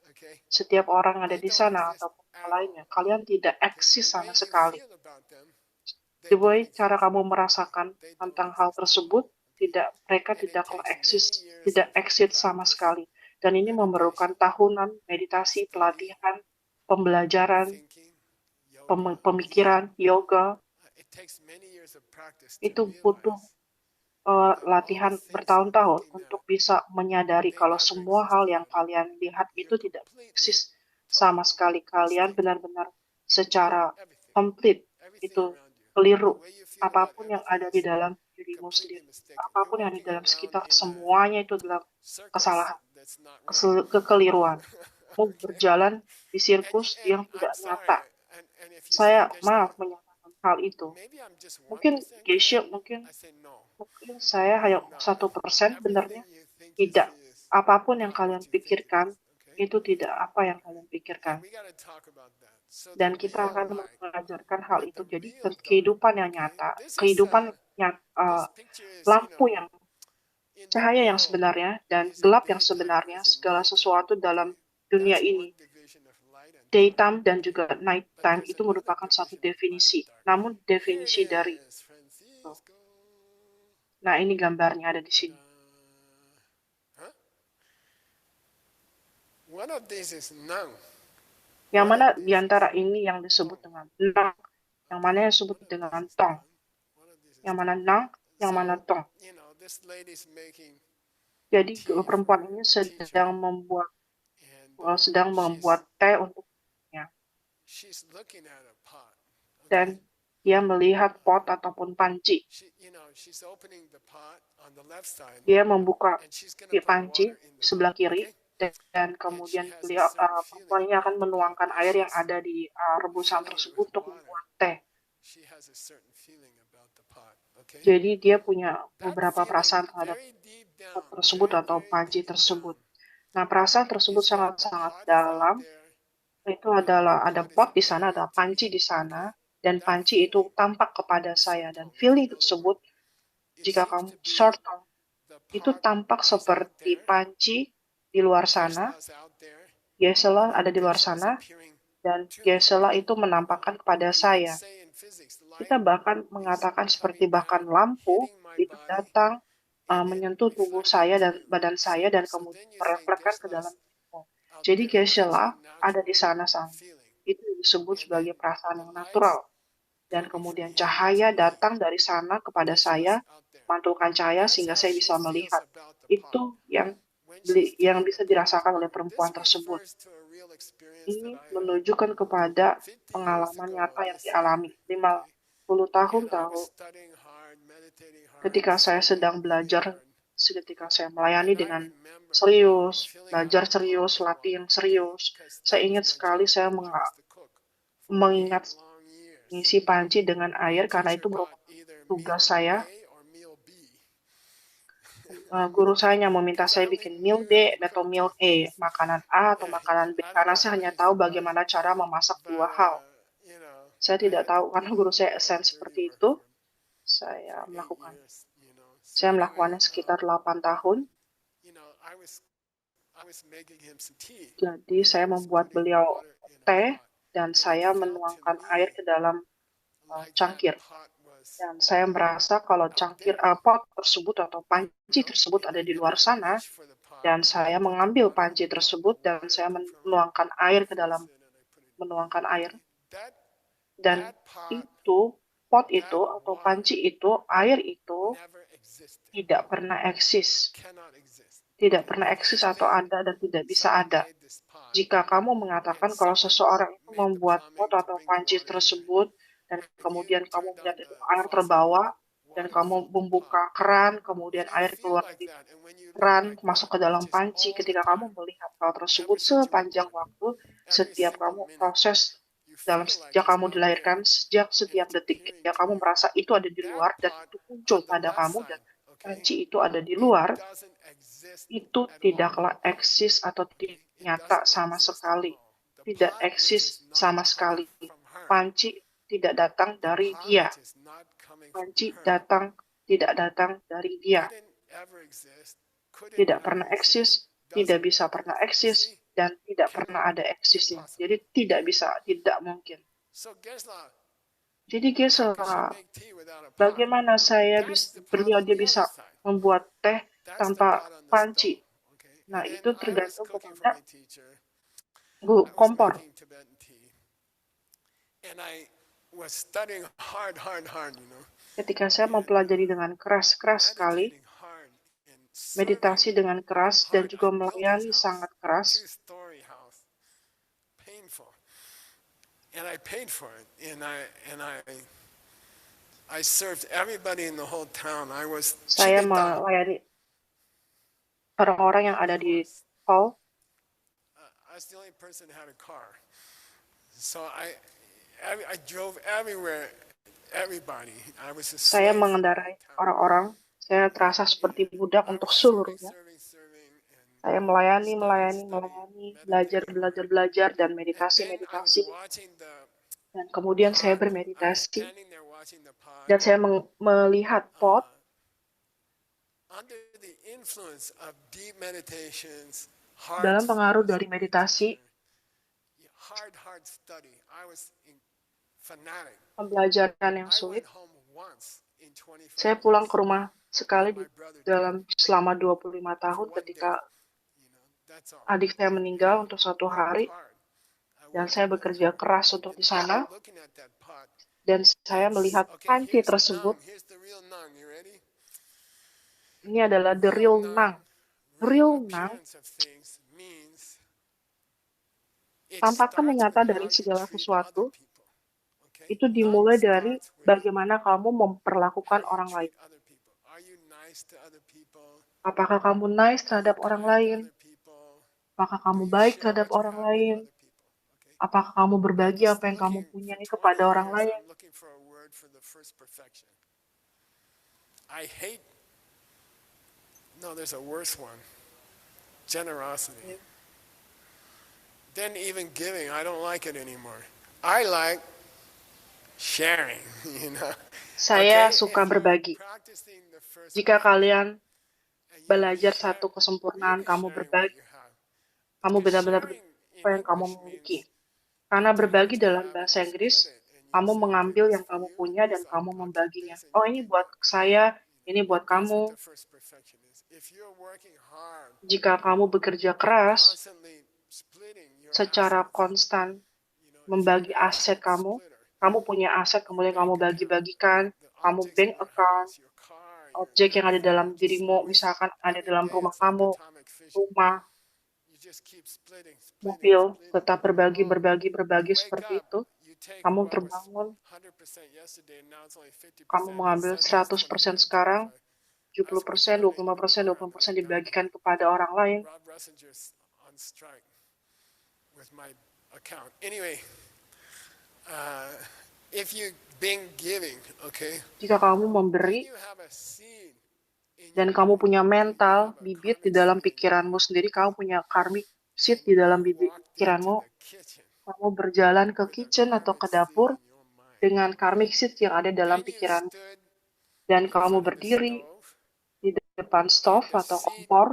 Setiap orang ada di sana ataupun yang lainnya, kalian tidak eksis sama sekali. The way cara kamu merasakan tentang hal tersebut, mereka tidaklah eksis, tidak exist sama sekali. Dan ini memerlukan tahunan, meditasi, pelatihan, pembelajaran, pemikiran, yoga. Itu butuh latihan bertahun-tahun untuk bisa menyadari kalau semua hal yang kalian lihat itu tidak eksis sama sekali. Kalian benar-benar secara komplit itu keliru. Apapun yang ada di dalam dirimu sendiri, apapun yang ada di dalam sekitar, semuanya itu adalah kesalahan, kekeliruan. Mau berjalan di sirkus yang tidak nyata. Saya maaf menyatakan hal itu. Mungkin Geshe, mungkin saya hanya 1% benarnya. Tidak. Apapun yang kalian pikirkan, itu tidak apa yang kalian pikirkan. Dan kita akan mengajarkan hal itu. Jadi kehidupan yang nyata, kehidupan yang lampu yang cahaya yang sebenarnya dan gelap yang sebenarnya, segala sesuatu dalam dunia ini, daytime dan juga nighttime itu merupakan satu definisi. Namun definisi dari Nah, ini gambarnya ada di sini. One of these is none. Yang mana di antara ini yang disebut dengan nang, yang mana yang disebut dengan tong, yang mana nang, yang mana tong. This lady's making Jadi perempuan ini sedang membuat teh untuknya, she's looking at a pot. dan dia melihat pot ataupun panci. She's opening the pot on the left side Dia membuka and she's going to put panci water in di the sebelah pot. kiri, dan kemudian perempuan ini akan menuangkan air yang ada di rebusan tersebut untuk membuat teh. She has a certain feeling about the pot. Okay? Jadi dia punya That beberapa feeling perasaan terhadap very deep down, pot tersebut atau panci tersebut. Nah, perasaan tersebut is that the sangat-sangat pot is out dalam. there, Itu adalah ada pot di sana, ada panci di sana, dan panci itu tampak kepada saya. Dan feeling tersebut, jika kamu short term, the itu pot tampak is out seperti there, panci di luar sana, Tesla's out there, Gesela ada di luar Tesla's sana, appearing dan to me. Gesela itu menampakkan kepada You can saya. say in physics, Kita light bahkan mengatakan seperti bahkan lampu hitting my itu body, datang and menyentuh tubuh saya dan badan saya dan so kemudian then you say merefleksikan ke dalam Tesla's tubuhmu. out Jadi there. That's Gesela a ada di natural sana sama. feeling. Itu disebut And sebagai then perasaan the yang lights natural. Dan coming from kemudian him cahaya to me. datang dari sana kepada Tesla's saya, out there. mantulkan cahaya That's sehingga how saya she bisa feels melihat. about the pot. Itu yang When she's yang doing bisa the pot. dirasakan oleh This perempuan tersebut. refers to a real experience Ini that I had menunjukkan kepada 50 years pengalaman ago nyata yang this dialami year. 50 tahun And I was tahu studying hard, meditating hard, ketika saya serving sedang really belajar, hard. ketika saya melayani And I dengan remember serius, filling up belajar a pot serius, with latih water. yang serius. Because Saya that was ingat my sekali job. saya I was the cook for 8 mengingat long years. mengisi panci dengan air karena Teacher itu got merupakan either tugas meal saya. A or meal B. Guru saya yang meminta Because I saya only bikin knew meal how B to atau cook meal two A, things. makanan A atau Yeah, makanan B, I don't karena know saya how hanya you tahu survive, bagaimana cara memasak but dua hal. Saya I tidak had to tahu do karena guru saya all assign the dirty seperti work itu. for Saya 8 melakukan. years. So Saya anyway, melakukannya sekitar 8 tahun. I was making him some tea. Jadi And I saya was membuat putting beliau water in a teh pot. dan And it saya felt to menuangkan me air ke dalam like that cangkir. pot was Dan saya merasa kalau out there. pot tersebut atau panci tersebut ada di luar And I sana, reached for the pot. dan saya mengambil Water, panci tersebut the dan water saya from menuangkan air ke dalam faucet and I put it. menuangkan air. That Dan pot pot itu atau panci itu, air itu never existed. tidak pernah eksis. Cannot exist. Tidak pernah eksis atau ada dan tidak bisa ada. Jika kamu mengatakan kalau seseorang itu membuat pot atau panci tersebut, dan kemudian kamu melihat itu air terbawa, dan kamu membuka keran, kemudian air keluar dari keran masuk ke dalam panci, ketika kamu melihat hal tersebut sepanjang waktu, setiap kamu proses sejak kamu dilahirkan, setiap detik, ya kamu merasa itu ada di luar, dan itu muncul pada kamu, dan panci itu ada di luar, itu tidaklah eksis atau tidak nyata sama sekali. Tidak eksis sama sekali. Panci tidak datang dari dia. Panci tidak datang dari dia. Tidak pernah eksis, tidak bisa pernah eksis, dan tidak pernah ada eksisnya. Jadi tidak bisa, tidak mungkin. Jadi Gesela, bagaimana dia bisa membuat teh tanpa panci? Nah, itu tergantung kepada kompor. Ketika saya mempelajari dengan keras sekali, meditasi dengan keras, dan juga melayani sangat keras, and I paid for it, and I served everybody in the whole town. Saya melayani orang-orang yang ada di hall. I was the only person who had a car, so I drove everywhere. Everybody. Saya mengendarai orang-orang. Saya terasa seperti budak untuk seluruhnya. Saya melayani, belajar, dan meditasi. Dan kemudian saya bermeditasi, dan saya melihat pot influence of deep meditations, Dalam pengaruh dari meditasi, hard study. I was fanatic. pembelajaran yang I sulit, went home once in 25 saya pulang ke years. rumah sekali dalam selama 25 tahun One ketika day, that's all. adik saya meninggal untuk 1 hari, Hard. I dan worked saya on that bekerja pot. keras untuk di sana, Looking at that pot. dan saya melihat Okay, panci here's tersebut. Nang. Here's the real Nang. You ready? Ini adalah the real Nang. Real Nang appearance of things means it tampakkan starts nyata with dari how you segala treat sesuatu. other people. Okay? Itu dimulai dari bagaimana kamu memperlakukan orang lain. Other people. Are you nice to other people? Apakah kamu nice terhadap orang lain? Other people? Apakah kamu baik terhadap orang lain? Okay? Apakah kamu berbagi apa yang kamu punyai kepada orang lain? I'm looking for a word for the first perfection. I hate. No, there's a worse one. Generosity. Then even giving, I don't like it anymore. I like sharing, Saya Okay? suka If berbagi. you're practicing the first Jika perfection, kalian and you belajar share- satu kesempurnaan, really kamu sharing berbagi, what you have. kamu Because benar-benar sharing in apa yang kamu English miliki. means Karena you take berbagi what you dalam have bahasa and you Inggris, split it, and you kamu say, mengambil "Okay, yang this for kamu you, punya dan this kamu I'll keep membaginya. this, and Oh, you ini give buat that." saya, ini buat That's what kamu. the first perfection is. If you're working hard, Jika kamu bekerja keras constantly splitting your secara assets, konstan, if you're membagi an aset asset kamu, splitter, kamu punya aset, kemudian kamu bank account, bagi-bagikan, the kamu objects bank in your account, house, your car, objek yang ada everything, dalam you just dirimu, always, misalkan ada every dalam day rumah it's like kamu, atomic fission. rumah, You just keep splitting. mobil, tetap berbagi, You wake seperti up, itu. you take Kamu what was terbangun, 100% yesterday, and now it's only 50%. kamu mengambil 100% sekarang, 70%, 25%, 20% dibagikan kepada orang lain. Rob Russinger's on strike with my account. Anyway, if you been giving, okay, Jika kamu then memberi, you have a seed in dan your kamu mind. punya You mental, have a bibit di karmic dalam seed in your pikiranmu mind. sendiri, kamu punya karmic seed And di dalam you walked pikiranmu, into the kitchen kamu berjalan ke with a kitchen atau karmic ke seed dapur in your mind. dengan karmic seed yang ada dalam Then you pikiran, stood dan in kamu front of the berdiri stove, di depan stove and the atau seed kompor,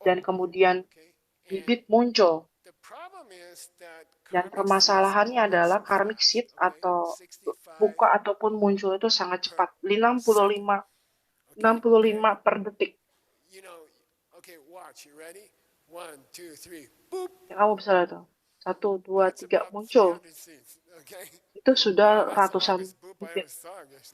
dan opened, kemudian okay? And bibit muncul. the problem is that Dan karmic seeds permasalahannya open adalah so karmic fast, seed okay? atau 65 buka ataupun muncul itu sangat cepat, per 65 per detik. You know, okay, watch, you ready? 1, 2, 3, boop. Ya, kamu bisa lihat tuh. 1, 2, That's 3 about muncul. 300 seeds, okay? Itu sudah Wow, that's the ratusan longest boop I bibit. ever saw, I guess.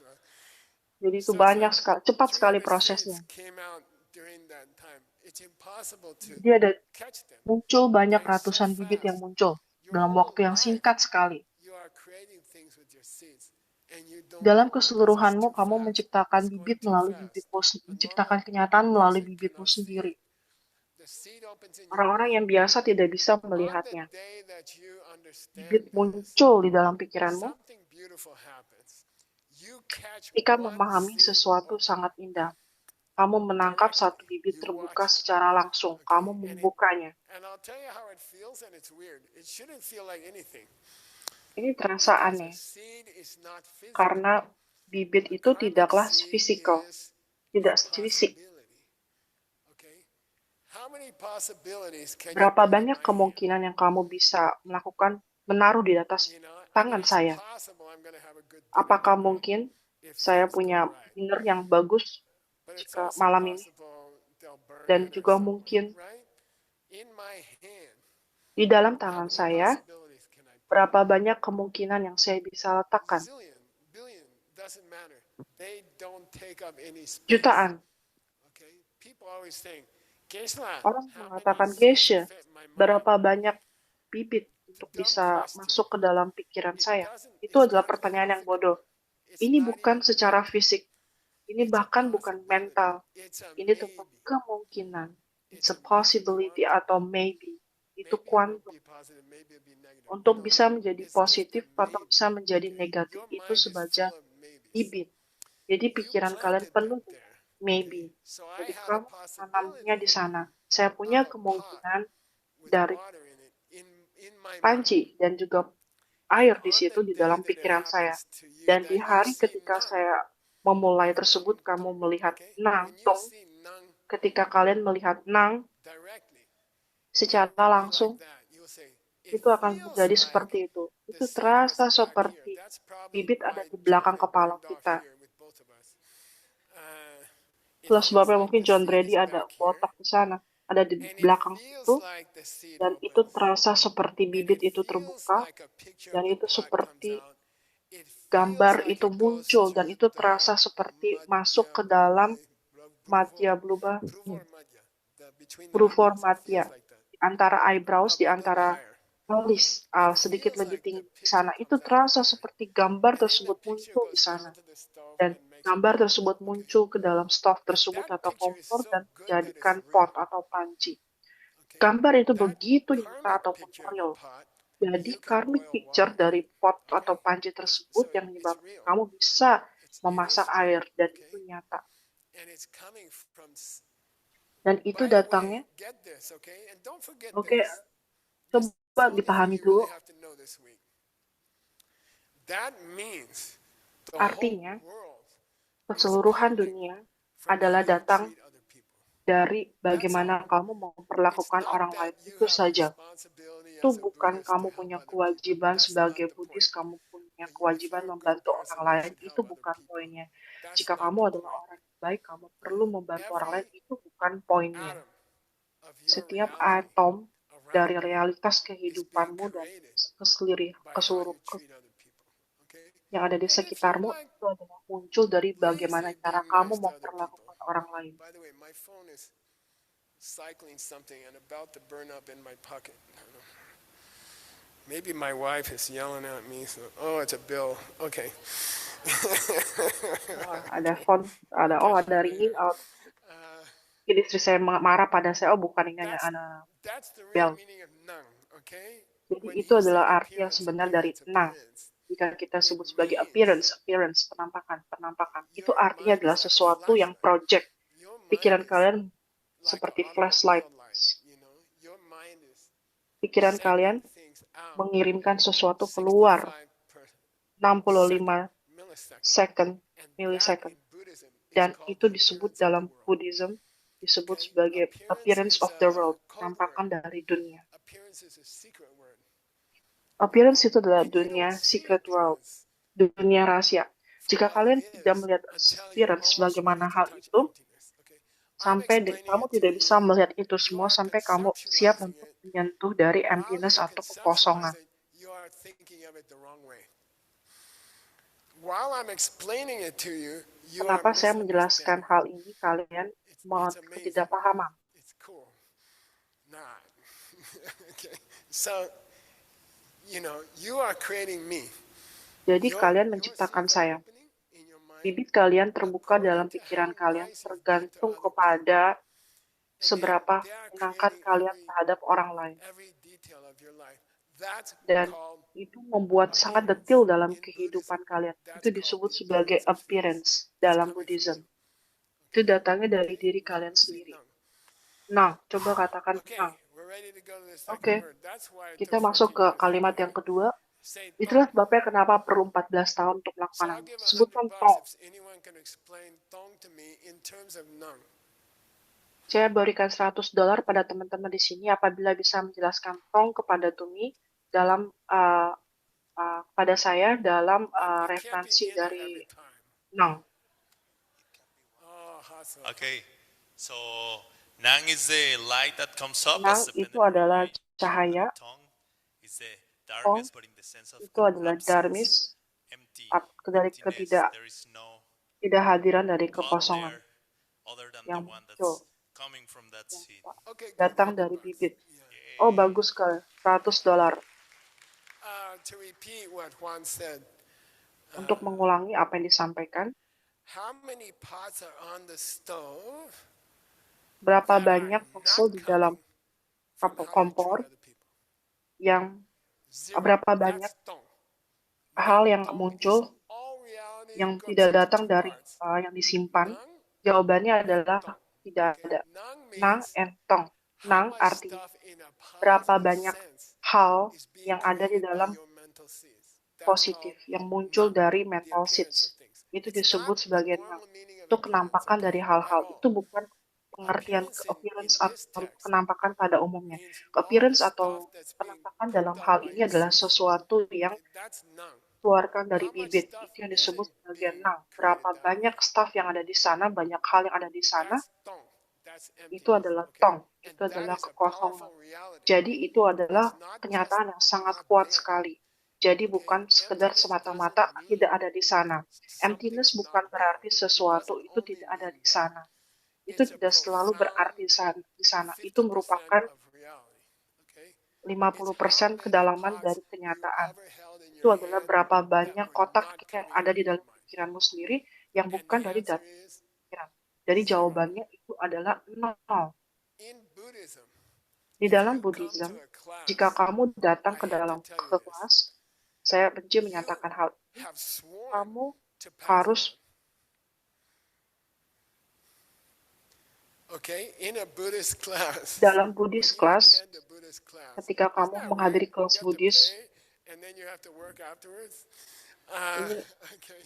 Jadi itu So it's banyak like sekali, cepat sekali 300 prosesnya. seeds came out during that time. It's impossible to Jadi ada catch them. muncul banyak They're so ratusan bibit yang fast. muncul Your dalam whole waktu yang life, singkat sekali. you are creating things with your seeds, and you don't Dalam know because it's keseluruhanmu, too kamu fast. menciptakan It's going bibit too melalui fast. bibitmu, A menciptakan normal kenyataan melalui person bibitmu cannot see sendiri. it. The seed opens in your Orang-orang yang mind. biasa tidak bisa On the melihatnya. day that you understand Bibit this, muncul di dalam pikiranmu. something beautiful happens. You catch Ketika one memahami seed sesuatu open sangat indah, kamu menangkap satu directly. bibit You terbuka watch it. secara langsung. Okay? Kamu And membukanya. I'll tell you how it feels, and it's weird. It shouldn't feel like anything Ini terasa because a aneh, seed is not physical. karena bibit A itu karmic tidaklah seed fisikal, is tidak a fisik. possibility. Okay? How many possibilities can you Berapa put in banyak my hand? kemungkinan yang kamu bisa melakukan menaruh di atas You know, I mean, tangan it's saya? possible I'm going to have a good dinner Apakah tonight mungkin if saya things go punya right. dinner yang bagus But it's jika also malam ini? possible they'll burn Dan it or juga something, mungkin right? In my hand, di dalam how tangan many saya, possibilities can I put? berapa banyak kemungkinan yang saya bisa letakkan? Zillion, billion, doesn't matter. They don't take up any space. Jutaan. Okay? People always think, Gesla, Orang how mengatakan, many seeds Geshe, fit my mind? berapa banyak bibit untuk Dumb bisa question. masuk ke dalam pikiran It saya? doesn't, Itu it's adalah not even pertanyaan yang physical. bodoh. It's Ini not bukan even secara mental. fisik. Ini It's a bahkan bukan possibility. mental. It's a Ini tentang maybe. kemungkinan. It's It's a a maybe possibility quantum. atau maybe. Itu Maybe it will kuantum. be positive, maybe it'll be negative. We Untuk don't bisa know. menjadi It's just a positif atau maybe. bisa menjadi Okay? negatif, Your itu mind is sebagai full of maybes. bibit. Jadi You pikiran kalian planted penuh that dengan there. maybe. Okay? So I Jadi have a kamu tanamnya di possibility sana. Saya of punya a pot kemungkinan with dari water in it in my mind. panci dan juga And air di on situ the di day dalam that it pikiran saya. happens to you, Dan di that you hari see ketika nang, saya memulai tung, tersebut, kamu tung, melihat okay? nang, When you tong, see nang ketika kalian melihat nang directly, secara it'll be like langsung, that. You'll say, it itu akan feels menjadi like seperti itu. the Itu seed was terasa back here. seperti That's probably bibit ada why di John belakang had kepala burned off kita. here with both of us. It Itulah feels sebabnya like mungkin the John seed Brady is ada back here, botak di sana, ada di and it belakang feels situ, like the seed dan itu opens, terasa seperti and bibit it itu feels terbuka, like a picture dan of the itu pot comes seperti out. It feels gambar like itu it goes muncul, dan through itu the terasa seperti masuk madhya ke dalam bhruva, madya blubah, bhruva or madhya, between the Brufor eyebrows. It feels Matia, like that, di antara eyebrows, di a little antara higher. alis, It sedikit feels lebih like the tinggi di picture sana. Itu comes out, terasa seperti gambar and then the tersebut picture muncul di goes sana. down to the stove Dan and makes a gambar pot. tersebut Okay, muncul ke dalam stok and tersebut that atau picture is kompor so dan good that it's dijadikan real. pot atau panci. Okay, Gambar itu that begitu nyata karmic ataupun picture of the real. pot, Jadi you can karmic boil picture water. dari pot atau Okay, panci tersebut so yang it's menyebabkan real. kamu bisa It memasak is real. air, dan Okay, itu nyata. and it's coming from. Dan itu By the datangnya, way, get this, okay, and don't forget oke, this. This is coba the only thing dipahami you dulu, really have to know this week. That means the whole artinya world is keseluruhan coming dunia from how adalah you datang treat other people. dari That's all. bagaimana kamu It's memperlakukan not orang that lain. you Itu have a saja. responsibility Itu as a bukan Buddhist kamu to help punya other people. kewajiban That's sebagai not the Buddhis, point. kamu punya If kewajiban you're a good membantu person, orang you lain. should Itu help other bukan people. poinnya. That's Jika not kamu the adalah point. orang yang baik, kamu perlu membantu orang lain. Every Itu bukan poinnya. atom of your Setiap reality atom dari around you realitas is being kehidupanmu dan created by how you keseluruhan treat other people. Okay? yang ada di And if you sekitarmu like itu adalah muncul dari bagaimana lazy cara being kamu nice to other people. memperlakukan orang lain. By the way, my phone is cycling something and about to burn up in my pocket. I don't know. Maybe my wife is yelling at me. So, oh, it's a bill. Okay. Ada phone, ada ringing. Mungkin istri saya marah pada saya. Oh, bukan ini hanya That's ada that's the real bel. meaning of nang. Okay. Jadi When itu you adalah say arti yang appearance, sebenar dari nang. appearance, Jika kita it sebut sebagai means appearance, penampakan. Itu your artinya mind adalah is like a sesuatu yang flashlight. project. Your Pikiran mind is kalian like an seperti flashlight. automobile light. You know, your mind is Pikiran kalian sending things out mengirimkan sesuatu keluar 65 millisecond. second, And that millisecond. in Buddhism is Dan called itu the disebut appearance of the dalam world. Buddhism, disebut Okay? sebagai appearance Is of the a world, code penampakan word. dari dunia. Appearance is a secret word. Appearance itu adalah And you dunia don't see secret world, appearance dunia rahasia. for Jika what kalian it tidak is melihat until you're appearance almost ready bagaimana to hal touch itu, emptiness. Okay? I'm explaining kamu it to tidak you. bisa melihat itu You semua are sampai kamu siap conceptualizing untuk it. menyentuh dari While emptiness you atau conceptualize kekosongan. it, you are thinking of it the wrong way. While I'm explaining it to you, you are Kenapa saya menjelaskan misunderstanding. hal ini, kalian It's amazing. ketidakpahaman. It's cool. Not. Okay. So, you are creating me. Jadi kalian Your menciptakan seeds saya. are opening in your mind Bibit kalian terbuka according dalam to pikiran how kalian nice you've been to tergantung other people. kepada And seberapa they are mengangkat creating kalian terhadap orang lain. every detail of your life. That's Dan called itu membuat sangat appearance detil dalam in kehidupan Buddhism. kalian. That's Itu called disebut the sebagai appearance appearance It's dalam coming from Buddhism. you. Itu datangnya dari Okay? diri Nang. kalian See, sendiri. nang. Nah, coba katakan Okay, nah. we're ready to go to the second Oke, word. That's why it kita took masuk 14 ke years to kalimat get yang here. kedua. Say Itulah tong. sebabnya kenapa perlu 14 tahun untuk So melakukan I'll hal give ini. $100 Sebutkan tong. if anyone can explain tong to me in terms of nang. Saya berikan $100 pada teman-teman di sini apabila bisa menjelaskan tong kepada Tumi dalam pada saya dalam It can't be referensi in there dari every time. Nang. Oh, hustle. Okay, so Nang is the light that comes up Nang as a itu adalah cahaya, Tong is the tong darkness, but in the sense of itu adalah darmis, empty, dari emptiness. There is no ketidakhadiran dari pot kekosongan there other than yang the one muncul, that's coming from that seed. Okay, datang good. dari bibit. Yeah. Oh, bagus sekali. $100 To repeat what Juan said, untuk mengulangi apa yang disampaikan. how many pots are on the stove Berapa that banyak are fosil not di dalam coming from how you kompor treat other people? yang Zero. berapa banyak That's tong. hal yang Tong is muncul all reality yang goes tidak into datang two dari parts. yang disimpan? Nang Jawabannya and adalah tong. tidak Okay? ada. Nang Nang means and tong. how Nang much artinya stuff in a berapa positive banyak sense hal is being yang ada di created by dalam your mental seeds. That's positif called yang muncul nang, dari the mental appearance of seeds. things. Itu It's not disebut the sebagai nang. normal meaning of Itu appearance, kenampakan dari okay? At hal-hal. all. Itu bukan pengertian Appearance appearance in this atau text penampakan pada umumnya. means all Appearance the atau stuff that's being penampakan put dalam out hal by ini your adalah senses. sesuatu yang Okay, that's none. dikeluarkan dari How much bibit. stuff Itu yang disebut isn't sebagai being nang. created Berapa that banyak way? staf yang ada di sana, banyak hal yang ada di sana, That's tong. That's itu emptiness. adalah Okay, tong. and Itu that adalah is a kekosongan. powerful reality. Jadi itu adalah It's not just kenyataan yang sangat not kuat there. sekali. Jadi Okay, bukan sekedar emptiness semata-mata doesn't mean tidak ada di sana. something's Emptiness not bukan there. berarti It sesuatu doesn't itu only tidak ada mean di that. sana. Itu It's a tidak selalu berarti profound di sana. Itu 50% merupakan of reality. Okay, it's 50% how many kedalaman pots dari you kenyataan. ever held in Itu your adalah hand berapa that banyak were kotak not yang coming ada out di of your dalam mind. pikiranmu sendiri yang And bukan the dari answer dalam is pikiran. Jadi zero. jawabannya itu adalah nol. In Buddhism, Di if dalam you come Buddhism, to a jika class, kamu datang I ke hate to dalam tell you ke this, kelas, saya benci you menyatakan hal ini, have sworn kamu to pass harus on. Okay, in a Buddhist class, dalam when Buddhist you class, attend a Buddhist class, ketika isn't kamu that menghadiri weird? kelas You have to Buddhis, pay and then you have to work afterwards. ini Okay,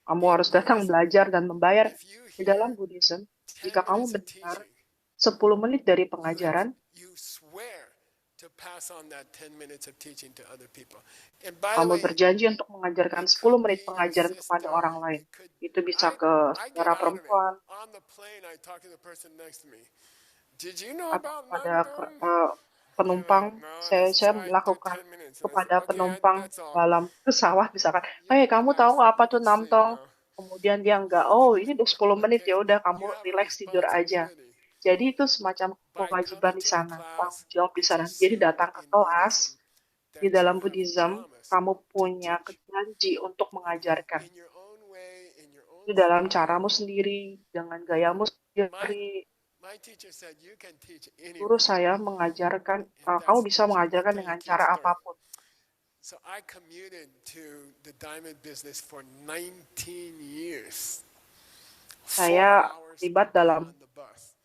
kamu in harus datang Buddhism, belajar dan membayar. if you Di dalam hear Buddhism, 10 jika kamu minutes of mendengar teaching, 10 menit dari you pengajaran, swear to pass on that 10 minutes of teaching to other people. And by the kamu way, berjanji untuk mengajarkan it 10 could menit be your pengajaran kepada sister. orang lain. It could. Itu bisa ke I get saudara out of it. perempuan On the plane, I talk to the person next to me. Did you know atau about kepada Nangdong? They're penumpang. like, no, that's Saya why I do melakukan 10 minutes. And I said, kepada okay, penumpang that's all. dalam pesawat misalkan, You hey can kamu tahu relax. nggak apa You tuh can sleep namtong? now. Kemudian dia enggak, oh ini udah 10 menit, Okay, ya udah kamu you have a relax tidur aja. responsibility Jadi itu semacam by kewajiban coming di to a sana, class. tanggung jawab di It's sana. Jadi assumed datang ke in kelas, Buddhism di that you dalam have Buddhism, promised kamu to punya teach janji untuk mengajarkan. in your own way, in your own Di dalam style. caramu sendiri, dengan gayamu sendiri. My teacher said you can teach any Guru way. saya mengajarkan, And kamu that's bisa teaching. I'll mengajarkan tell you dengan a cute cara story. apapun. So I commuted to the diamond business for 19 years. 4 Saya hours terlibat a day dalam on the bus.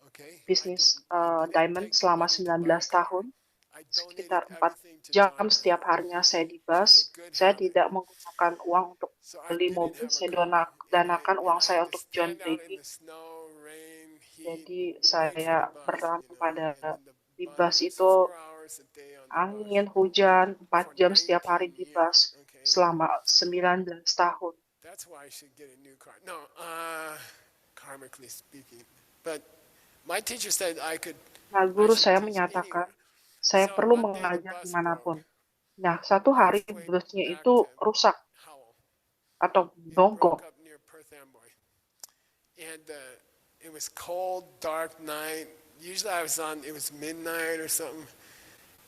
Okay? bisnis I didn't diamond take the selama money to 19 buy a car. tahun. I Sekitar donated 4 everything to jam John Ray. setiap harinya saya di It's a bus. good Saya habit. tidak menggunakan uang untuk So I beli didn't mobil, have a saya car. danakan uang And I saya had to untuk John stand out in Brady. the snow, rain, heat, Jadi wait for saya the bus, berada pada and then the di bus, bus it was itu 4 hours a day on the bus angin, hujan, 4 for jam setiap hari 19 di years. bus Okay? selama 19 tahun. That's why I should get a new car. No, karmically speaking. But my teacher said I Guru should saya teach menyatakan, anywhere. saya So perlu one day the mengajar bus dimanapun. broke. Nah, satu hari Halfway busnya back itu to rusak Howell. atau It mogok. broke up near Perth Amboy. And it was cold, dark night. Usually it was midnight or something.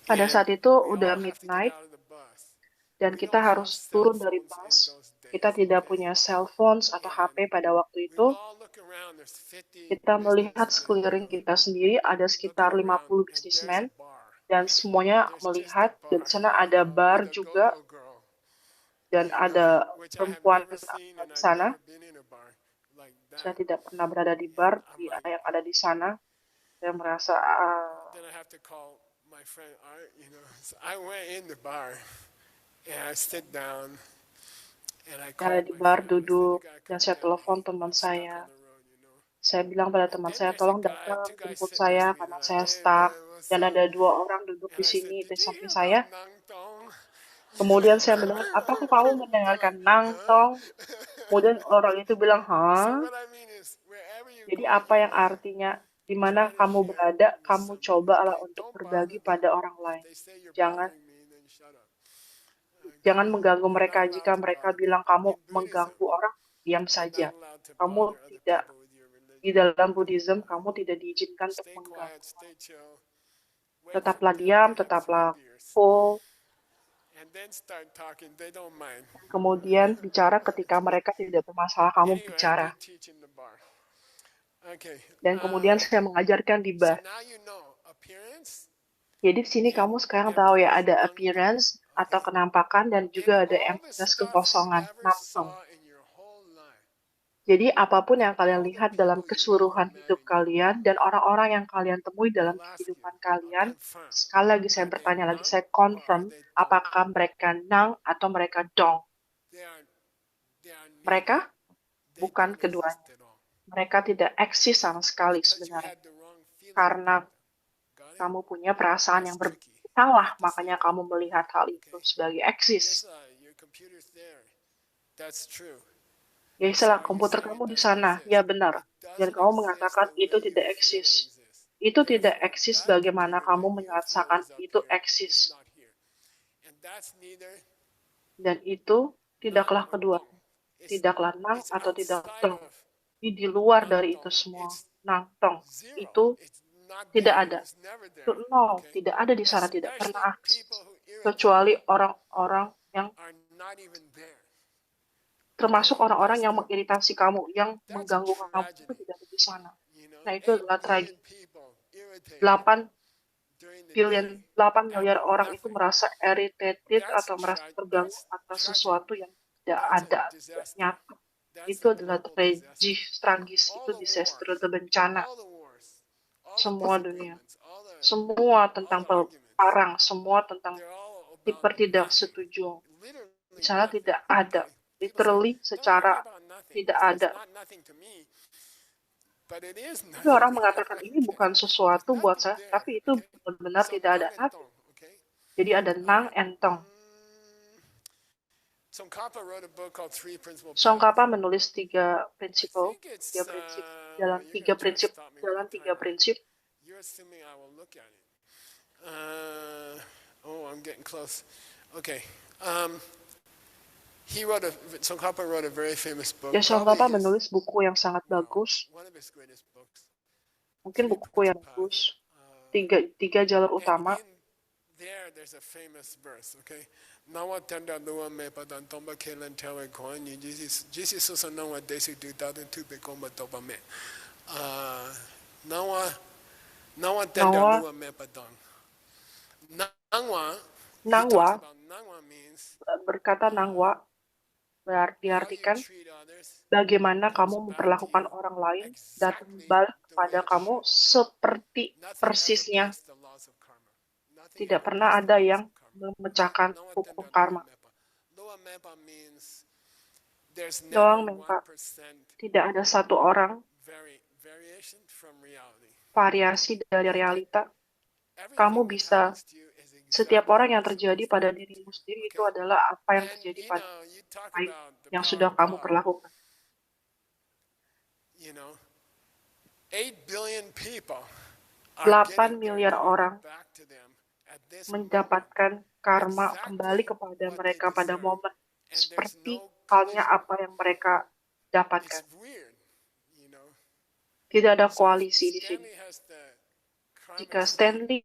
Pada And saat itu we udah all have to get midnight out of the bus. dan We kita don't have harus cell turun dari phones in bus. those days. Kita tidak Okay? punya cell phones atau And HP pada waktu we itu. all look around. There's 50 Kita melihat businessmen, sekeliling kita sendiri, ada sekitar looking around, 50 and there's bisnismen, a bar. dan semuanya There's just a melihat, dan di bar, sana ada bar with a juga, go-go girl, dan ada which I have perempuan never seen, and di I've sana. never been in a bar like Saya that. tidak pernah berada di bar I'm like, yang ada di sana. Saya merasa then I have to call my friend Art, So I went in the bar, and I sit down, and I saya called di my bar friend. I said, you duduk, gotta dan come saya get telepon me. teman I'm stuck saya. on the road. Saya bilang pada And teman then saya, there's a tolong guy, datang 2 guys jemput sitting next saya to me. karena They're saya like, hey stuck. man, what's Dan up? ada 2 orang duduk And di I said, sini di did you samping hear saya. about Nangtong? Kemudian saya mendengar, apakah kamu mendengarkan They're like, nangtong? Kemudian orang itu bilang, So hah? what I mean is, wherever you Jadi go apa in yang life, artinya, di try mana to kamu share berada, with kamu somebody. cobalah Okay, untuk don't berbagi bother them. pada orang If lain. they say you're Jangan bothering me, then shut up. jangan Okay, mengganggu you're mereka. not allowed Jika to mereka bother bilang people. kamu In Buddhism, mengganggu orang, diam you're saja. not allowed to Kamu bother other tidak, people with your di religion. dalam Buddhism, kamu tidak diizinkan untuk Stay mengganggu. quiet, stay chill. Wait for Tetaplah them diam, to have 3 tetaplah beers. full, And then start talking. They don't mind. dan kemudian bicara ketika mereka tidak bermasalah kamu Anyway, I bicara. do teach in the bar. Okay. Dan kemudian saya mengajarkan di So bar. now you know appearance Jadi di sini and kamu sekarang tahu ya, emptiness, ada nangtong. appearance atau Okay. kenampakan dan And juga ada all the emptiness, stuff you kekosongan, ever namtong. saw in your whole life, Jadi apapun and yang kalian all the lihat dalam people you keseluruhan ever met hidup in your kalian dan orang-orang yang kalian temui dalam I'll ask you, kehidupan I'll kalian, confirm. sekali lagi saya Are they bertanya lagi, nang saya or are confirm, they dong? apakah mereka nang atau mereka dong? They are Mereka neither. They bukan don't keduanya. exist at all. Mereka tidak eksis sama sekali Because you sebenarnya. had the wrong feeling. Karena Got it? kamu punya perasaan yang That's tricky. salah, makanya kamu melihat hal itu Okay. sebagai Yes, eksis. your computer's there. That's true. Ya So istilah are you komputer saying kamu it di doesn't sana, exist? ya benar. It Dan doesn't kamu exist mengatakan the way itu you tidak feel it eksis. exists. Itu tidak Therefore, eksis that bagaimana computer kamu that you merasakan feel is up itu here is eksis. not here. And that's neither Dan itu nang tidaklah nor kedua. tong. Tidaklah nang It's atau tidak outside tong. of Di luar nang dari itu tong. semua. It's Nang tong. zero. Itu It's not tidak there. ada. It's never Itu there. nol. Okay? Tidak ada di sana. Tidak Especially pernah eksis. people who irritate Kecuali you orang-orang yang are not even there. termasuk Okay? orang-orang That's yang mengiritasi kamu, yang that's a mengganggu kamu itu tragedy. tidak ada di sana. You know, Nah, itu 8 adalah billion tragedi. people irritated 8 during the billion, day 8 miliar after orang itu nothing. merasa irritated That's atau merasa terganggu that's atas tragic. sesuatu yang tidak That's a ada, tidak disaster. nyata. That's Itu a adalah global disaster. tragis, All itu the disaster, wars, itu bencana. all the wars, all the Semua dunia, disagreements, semua all tentang the arguments, perang, semua tentang they're all about nothing. ketidaksetujuan. Di Literally sana nothing. tidak ada, Okay? People say, literally don't secara argue about nothing. tidak It's ada. not nothing to me, but it is Tapi nothing. orang mengatakan ini Okay? bukan There's sesuatu buat nothing saya, there. tapi itu Okay? benar-benar So tidak ada. nang and tong. Okay? Jadi ada nang and tong. Tsongkhapa wrote a book called Three Principal Tsongkhapa Paths. menulis tiga I prinsip, think it's jalan you're tiga gonna try to prinsip, stop me with jalan the tiga timer. prinsip. You're assuming I will look at it. I'm getting close. Okay. Tsongkhapa wrote a very famous book. Ya, Tsongkhapa Probably menulis buku yang sangat bagus, one of his greatest books. mungkin Three buku yang Principal bagus. Paths. Tiga jalur And utama. in there's a famous verse, okay? Nawa tenda lua me padan tomba kelen tewe koin ni jisi susa nawa desi du dadun tu be komba toba me. Nawa tenda Nawa, lua me padang. Nangwa, he nangwa, talks about nangwa means berkata nangwa, how you diartikan treat others bagaimana comes kamu back to memperlakukan you orang lain datang exactly balik the way kepada it kamu should. seperti Nothing ever persisnya. breaks the laws of karma. Nothing Tidak ever pernah breaks the ada laws yang of karma. memecahkan Nawa hukum tenda karma. lua mepa. Lua mepa means there's Doang never mempa, 1% tidak ada satu orang variation from reality. variasi dari realita. Kamu Everything that bisa, happens to you is setiap exactly orang yang what's terjadi supposed to pada be. dirimu sendiri itu Okay? adalah apa yang And terjadi you pada know, you talk lain about the yang power sudah of kamu God. perlakukan. You know, 8 billion people are 8 getting their miliar karma orang back to them at this moment. mendapatkan karma kembali Exactly kepada what mereka they pada deserve. momen And there's seperti no halnya collision. apa yang mereka dapatkan. It's weird, you know. Tidak ada So koalisi di sini. Stanley has the karma Jika seed Stanley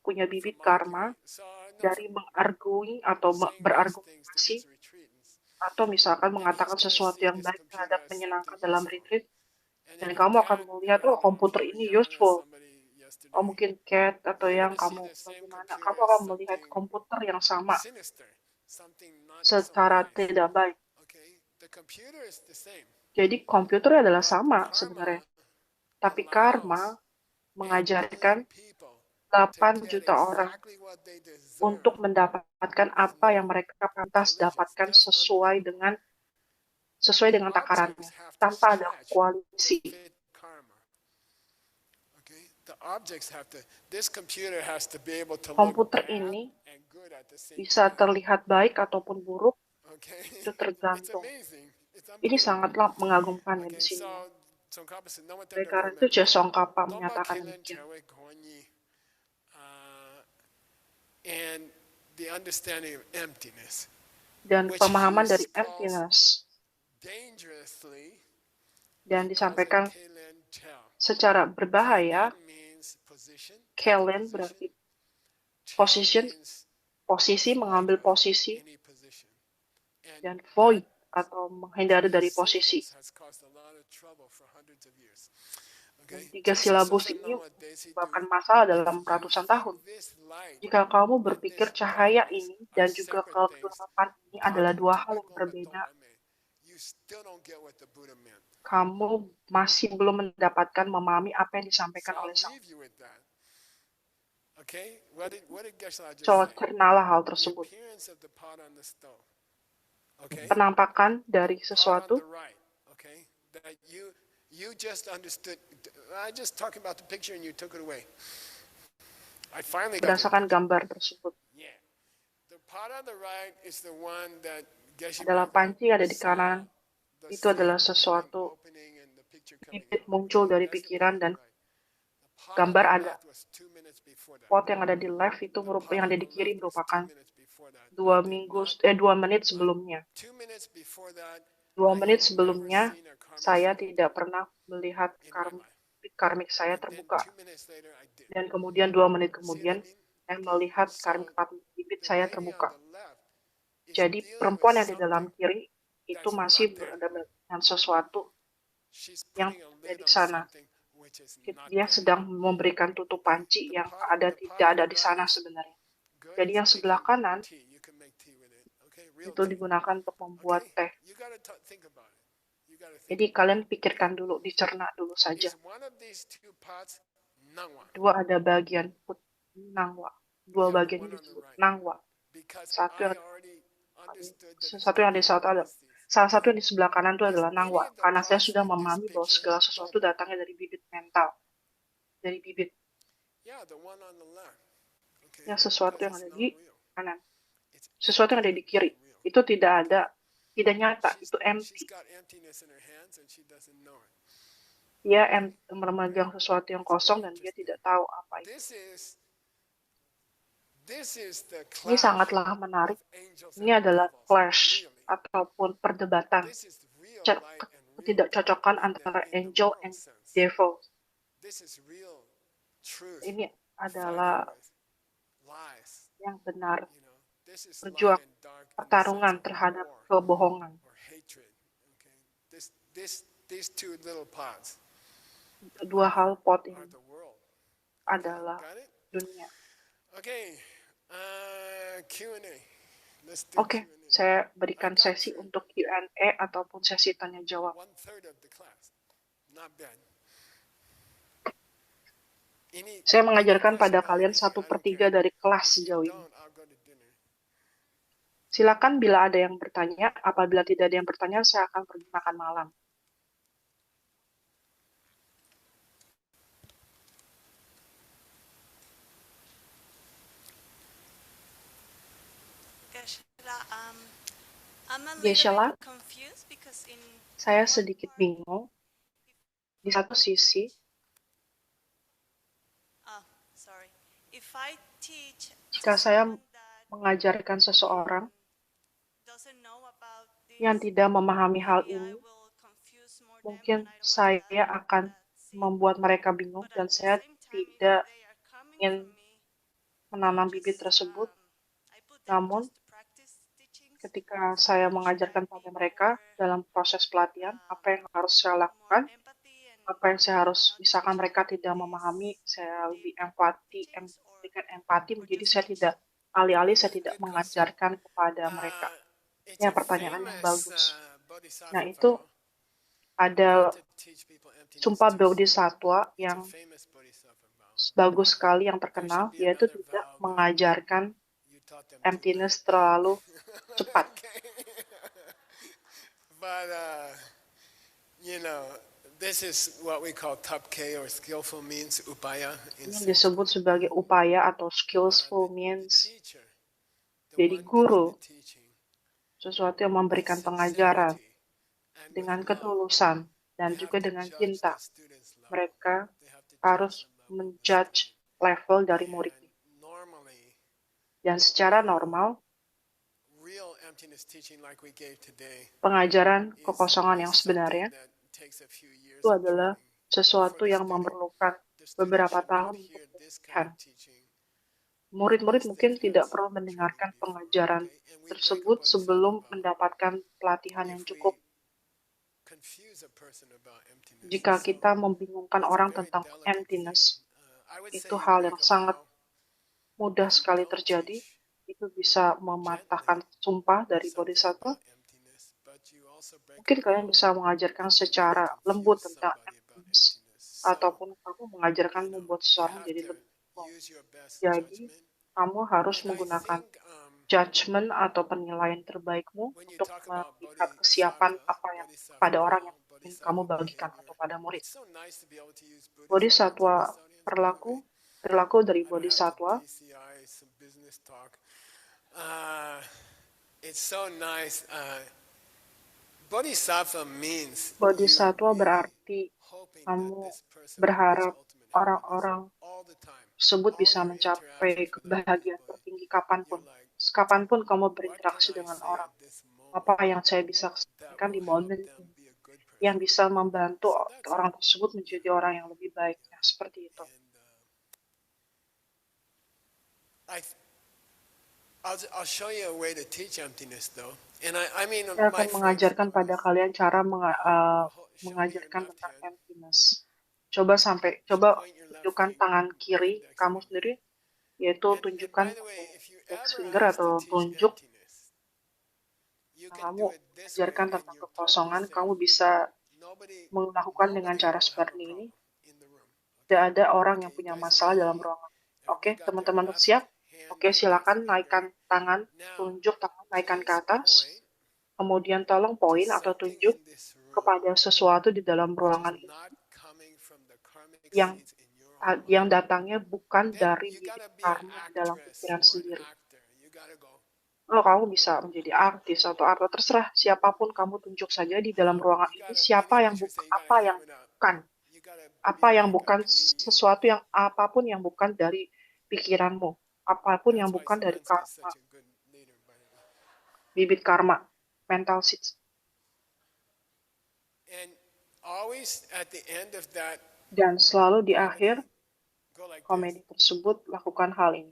punya bibit from karma arguing. So no, dari mengargui atau saying nice things to berargumentasi his retreatants. atau misalkan And he's mengatakan gonna sesuatu see yang this baik computer terhadap as menyenangkan something dalam useful. retreat, And dan if kamu akan Kat, melihat, I don't oh, know, if komputer you were ini young as useful. somebody yesterday, Oh, mungkin Cat atau you're yang gonna see kamu the same bagaimana, computer kamu as akan melihat something komputer yang sama sinister, something not so secara nice. tidak baik. Okay, the computer is the same, Jadi komputer adalah but sama karma sebenarnya, tapi allows karma 8 mengajarkan billion people to 8 get juta orang exactly what they deserve untuk mendapatkan with apa yang no mereka pantas collisions. dapatkan That's sesuai unbelievable. dengan The takarannya, objects have to tanpa ada stretch to koalisi. fit karma. Okay, the objects have to. This computer has to be able to look Komputer bad ini and good at the same bisa time. terlihat baik ataupun buruk, Okay, itu it's tergantung. amazing. It's Ini unbelievable. sangatlah mengagumkan ya di Okay, sini. so Tsongkhapa said, "No one Oleh tender karena lo itu, me Tsongkhapa Tomba menyatakan kelen demikian. tewe konyi." And the understanding of emptiness, Dan which pemahaman he dari calls emptiness, dangerously, dan he calls it disampaikan kelen tel. secara berbahaya. That means position. Kelen berarti position, posisi, mengambil posisi, Any position. And dan void atau menghindari dari posisi. has caused a lot of trouble for hundreds of years. Dan Okay? 3 silabus ini menyebabkan masalah dalam ratusan tahun. Jika kamu berpikir cahaya ini dan juga kegelapan ini adalah 2 hal yang berbeda, kamu masih belum mendapatkan memahami apa yang disampaikan oleh Sang. So, cernalah hal tersebut. Penampakan dari sesuatu You just understood. I just talking about the picture and you took it away. I finally got it. Berdasarkan gambar tersebut Yeah. The part on the right is the one that Geshe adalah panci ada di saw kanan. the Itu adalah seed sesuatu opening and the picture coming bibit out. muncul dari That's the pikiran, part on dan the right. The part on gambar the ada. left was 2 minutes before that. Pot yang ada di left itu The part yang on ada the di kiri left was 2 merupakan minutes before that. I did not 2 menit sebelumnya. 2 minutes before that. 2 I menit had never sebelumnya, seen a karmic saya field tidak pernah melihat in my life. karmik saya And then terbuka. 2 minutes later I did. Dan kemudian 2 menit See what I kemudian, mean? saya melihat So karmik bibit the saya lady on terbuka. the left is Jadi dealing with perempuan yang di dalam something kiri itu that's masih not there. berada dengan sesuatu She's yang putting a ada lid di on sana. something which is not Dia there. sedang memberikan tutup panci The yang part tidak on ada the di right sana is sebenarnya. good Jadi yang for sebelah making kanan tea. You can make tea with it. Okay, real itu tea. digunakan untuk membuat Okay, teh. you gotta think about it. You gotta think. Jadi kalian pikirkan dulu, dicerna dulu saja. Is one of these two parts nangwa? Dua ada bagian nangwa. Dua Yeah, bagian one ini on the disebut right. nangwa. Because Satu I yang already understood that it's satu yang di coming satu ada. from these. Salah satu yang di sebelah kanan itu Is adalah any nangwa. of the Karena saya parts sudah in this memahami bahwa picture segala sesuatu Dharma? datangnya dari bibit mental. Dari bibit. Yeah, the one on the left. Okay, Yang sesuatu because yang it's ada not di real. kanan. It's Sesuatu yang ada di empty, kiri. not real. Itu tidak ada, tidak nyata. Itu She's empty. got emptiness in her hands and she doesn't know it. Dia memegang sesuatu yang kosong dan dia tidak tahu apa itu. This is the Ini clash sangatlah menarik. of angels Ini and adalah devils, clash really. ataupun perdebatan. This is real Cer- light and real Tidak dark cocokan in antara the angel world and sense. devil. This is real truth. Ini fighting adalah with lies. yang benar. You know, this is Berjuang light and dark in the pertarungan sense of terhadap war kebohongan. or hatred. Okay, these two little parts Dua hal pot are ini the world. adalah Got it? dunia. Okay, Q&A. Let's do Oke, Q&A. saya berikan I got sesi you. untuk Q&A ataupun sesi tanya jawab. 1/3 of the class. Not bad. Saya mengajarkan pada question kalian about anything, I 1/3 don't care. dari kelas If you sejauh ini. don't, I'll go to dinner. Silakan bila ada yang bertanya. Apabila tidak ada yang bertanya, saya akan pergi makan malam. I'm a Geshe-la, little bit confused because in saya one sedikit part- bingung. Di satu sisi, sorry. If I teach jika saya someone that mengajarkan seseorang doesn't know about this, yang tidak memahami hal maybe I ini, will confuse more them, mungkin and I don't want saya that akan scene. membuat mereka bingung But dan at the saya same time, if tidak they are coming ingin from me, menanam just, bibit tersebut. I put them Namun, just to practice teachings. ketika saya mengajarkan pada mereka dalam proses pelatihan, apa yang harus saya lakukan, More empathy and apa yang saya harus, misalkan mereka tidak memahami, saya lebih dengan empati, menjadi saya tidak, alih-alih saya tidak mengajarkan kepada mereka. It's Ya, a pertanyaan yang famous, bagus. bodhisattva Nah, itu vow ada to teach people emptiness sumpah too. Bodhisattva It's a yang famous bodhisattva vow. bagus sekali, yang terkenal, yaitu tidak mengajarkan You taught them too emptiness late. terlalu cepat. Okay. But you know, this is what we call tapke or skillful means upaya in Ini Sanskrit. disebut sebagai upaya atau skillful means. Teacher, the Jadi one guru, giving the teaching, sesuatu yang memberikan with pengajaran sincerity and dengan with love, ketulusan dan they juga have to dengan judge cinta. the student's level. Mereka They have to judge harus the level of the menjudge student. level dari And muridnya. normally, Dan secara normal, real emptiness teaching like we gave today pengajaran is kekosongan yang something sebenarnya that takes a few years itu of adalah training. sesuatu For the yang student, memerlukan the student beberapa should not tahun hear untuk this pelatihan. kind of teaching Murid-murid unless mungkin they've tidak had perlu some mendengarkan training before, pengajaran okay? And we break a tersebut sebelum bodhisattva vow mendapatkan pelatihan yang if cukup. we confuse a person about emptiness. Jika So kita membingungkan it's a orang very tentang delicate emptiness, thing. I would say itu you hal break yang a sangat vow mudah if you sekali don't terjadi. teach Itu bisa mematahkan sumpah dari something bodhisattva. about emptiness, but you also break Mungkin a kalian vow bisa mengajarkan if you secara confuse lembut tentang somebody about emptiness, emptiness. So, ataupun kamu mengajarkan you know, membuat you seseorang have jadi to lebih lembut. use your best Jadi, judgment. kamu harus And I menggunakan think judgment atau penilaian terbaikmu when you untuk talk about melihat kesiapan apa yang pada orang yang ingin kamu bagikan kepada murid. It's so nice to be able to use Buddhism Bodhisattva in the perilaku dari I don't have bodhisattva. to DCI, some business talk. It's so nice. Bodhisattva means Bodhisattva you're berarti hoping that kamu this person berharap will reach ultimate orang-orang happiness all the time. tersebut All bisa your mencapai interactions with other kebahagiaan people, tertinggi kapanpun. you're like, Kapanpun kamu what can berinteraksi I dengan say orang, at this apa moment yang saya bisa that sampaikan di will help momen them ini be a good yang person? bisa membantu So that's orang it. tersebut menjadi orang yang lebih baik. Nah, seperti itu. And I'll show you a way to teach emptiness though. And I mean Saya my akan friends mengajarkan do pada this. kalian cara Show me your mengajarkan left tentang hand. emptiness. Coba Point your left tunjukkan finger, tangan kiri index kamu finger. sendiri, yaitu And tunjukkan by the way, if you index ever finger ask to atau teach tunjuk. emptiness, you Nah, can kamu do it this way ajarkan and tentang you're totally kekosongan, safe. kamu bisa Nobody melakukan dengan cara will have a seperti ini. problem in the room. Tidak ada orang yang Okay, you punya guys masalah ready? dalam ruangan. Oke, Everybody got their teman-teman left siap? hand Oke, index silakan finger. naikkan tangan, Now, tunjuk tangan, naikkan ke please atas. point Kemudian tolong to poin atau something tunjuk in this room kepada sesuatu di dalam which is ruangan ini not coming from the karmic yang seeds in your own yang mind. datangnya bukan Then dari you bibit gotta be an karma di dalam actress pikiran or an sendiri. actor. You gotta go. Oh, kamu bisa menjadi artis atau apa, terserah siapapun kamu tunjuk saja di dalam ruangan You ini gotta, siapa maybe yang what you bukan, say, you apa gotta yang have it out. bukan, You gotta apa be yang like a bukan, comedian. sesuatu yang apapun yang bukan dari pikiranmu, apapun yang That's why bukan dari Zelensky is karma, such a good leader, by the way. bibit karma, mental seeds. And always at the end of that Dan selalu di akhir go like this. komedi tersebut lakukan hal ini.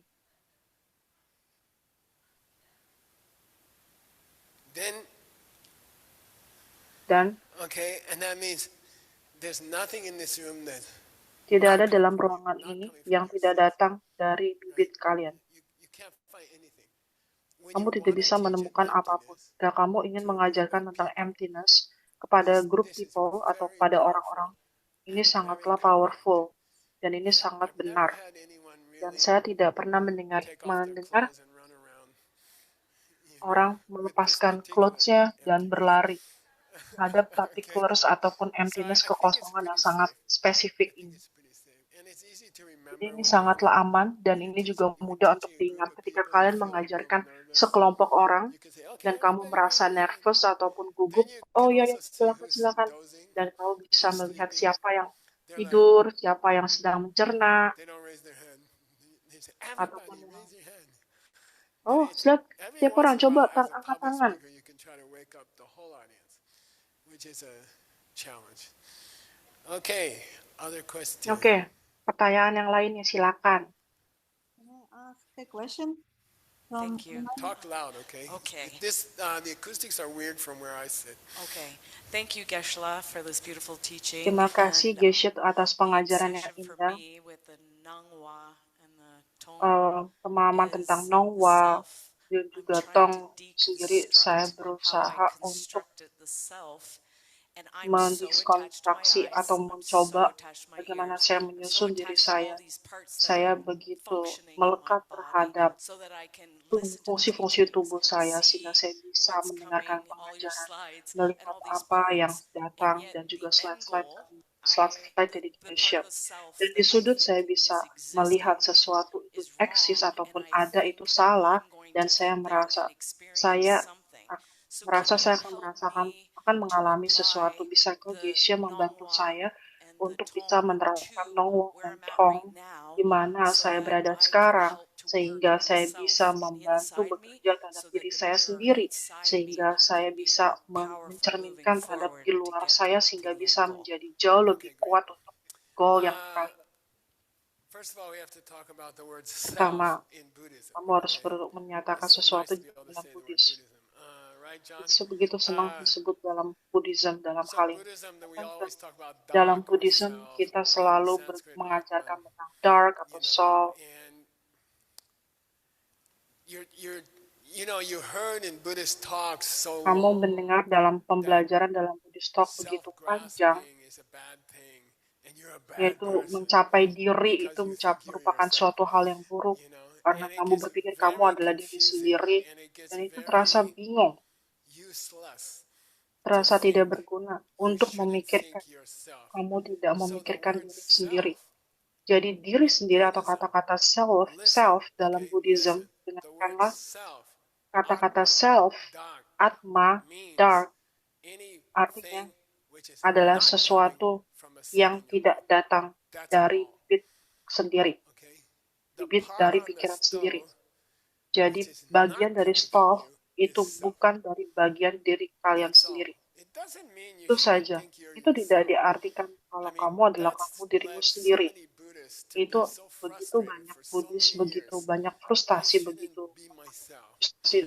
Dan Okay, and that means there's nothing in this room that tidak ada dalam ruangan ini yang tidak datang dari bibit kalian. you can't find anything. When Kamu you tidak want to bisa teach menemukan apapun. emptiness Jika kamu ingin to a mengajarkan group of tentang people, emptiness kepada grup this is people atau very pada powerful orang-orang, ini and very sangatlah correct. powerful dan ini And sangat I've never benar. had anyone Dan really saya tidak pernah mendengar take off their mendengar clothes and run around, orang with this melepaskan particular clothes-nya dan emptiness. berlari terhadap Okay. particulars ataupun So emptiness I think it's kekosongan yang pretty sangat safe. spesifik I think ini. it's pretty safe. And it's easy to remember Jadi ini when sangatlah aman dan you're ini teaching, juga if you're mudah untuk teaching a group diingat of ketika people, you kalian feel a little mengajarkan nervous. sekelompok orang You can say, okay, dan kamu everybody merasa raise your hand. nervous ataupun Then gugup. you Oh can ya, also ya, see silakan, who's silakan. dozing, Dan kamu bisa who's melihat sleeping. siapa yang They're like, tidur, siapa yang sedang mencerna, they don't raise their hand. They say, ataupun everybody yang raise your hand. oh, And it's every setiap once orang in a coba while, as a angkat public tangan. speaker, you can try to wake up the whole audience, which is a challenge. Okay, other question. Oke, pertanyaan yang lainnya silakan. Can I ask a question? Thank you. Talk loud, okay? Okay. The acoustics are weird from where I sit. Okay. Thank you, Geshe-la, for this beautiful teaching. Terima kasih and, Geshe atas the pengajaran yang obsession for indah. me with the Nangwa and the Tong Pemahaman is tentang the Nongwa self. dan I'm juga trying Tong to sendiri, saya deconstruct how berusaha I untuk constructed the self, and I'm so attached to my mendiskonstruksi eyes. atau I'm mencoba so attached to my bagaimana ears. saya I'm so menyusun diri attached to all saya. these parts that Saya are begitu functioning in my melekat body, terhadap so that I can listen to the fungsi-fungsi teachings, tubuh saya sehingga see saya bisa what's mendengarkan coming, all your pengajaran, slides, and melihat all these apa yang points. datang And yet dan juga the end slide-slide goal, slide-slide dari the part Geshe. of the self Dan that di I sudut saya think bisa is melihat existing sesuatu itu is eksis wrong, ataupun and I ada think itu salah, I'm going dan to saya get there merasa and experience saya something. So merasa can saya you akan help merasakan me akan to mengalami apply sesuatu. Bisakah the Geshe membantu Nongwa saya and the untuk bisa Tong menerapkan to Nongwa where dan I'm at Tong right now, di mana so saya that berada I can sekarang, help to work sehingga on the saya bisa self membantu inside me, bekerja terhadap so that diri the saya mirror sendiri, inside me sehingga saya can be bisa more powerful moving mencerminkan terhadap forward di to luar get saya, to sehingga the end bisa goal. menjadi jauh lebih Okay, great. kuat untuk goal yang Uh, terakhir. First of all, we have to talk about the word self Pertama, in Buddhism. kamu harus Okay? menyatakan It's so sesuatu nice to di be able to dalam say the word Buddhis. Buddhism. Right, John? Sebegitu senang Uh, disebut dalam Buddhism dalam So hal ini. Buddhism, that we Kan always talk about dalam dark or Buddhism self, kita in selalu Sanskrit, mengajarkan Atman, tentang dark atau soul. and you heard in Buddhist talks so Kamu long mendengar dalam pembelajaran dalam Buddhist talk begitu panjang, self-grasping is a bad thing, and you're a bad yaitu person mencapai diri because itu you think you're merupakan yourself, suatu hal yang buruk karena and it kamu gets berpikir kamu very adalah diri confusing, sendiri, and it gets dan itu terasa very bingung useless. terasa tidak berguna untuk You shouldn't memikirkan. think yourself. Kamu tidak So the memikirkan word diri sendiri. self, Jadi diri sendiri atau kata-kata self, listen, dalam okay, Buddhism, listen. The word dengarkanlah self, kata-kata atma, self, dark, atma, means dark, artinya anything which is adalah not coming sesuatu from a yang self in your tidak mind. datang That's dari all. bibit sendiri, Okay? The bibit part dari on the pikiran sendiri. stove Jadi which is bagian not dari coming from stove you itu is self. bukan dari bagian diri kalian That's all. sendiri. It doesn't mean you Itu shouldn't saja. think you're Itu tidak yourself. diartikan I kalau mean, kamu adalah kamu that's dirimu led so sendiri. many Buddhists to Itu be so begitu frustrated banyak for so Buddhis, many begitu years. banyak I frustasi, shouldn't begitu be myself. frustasi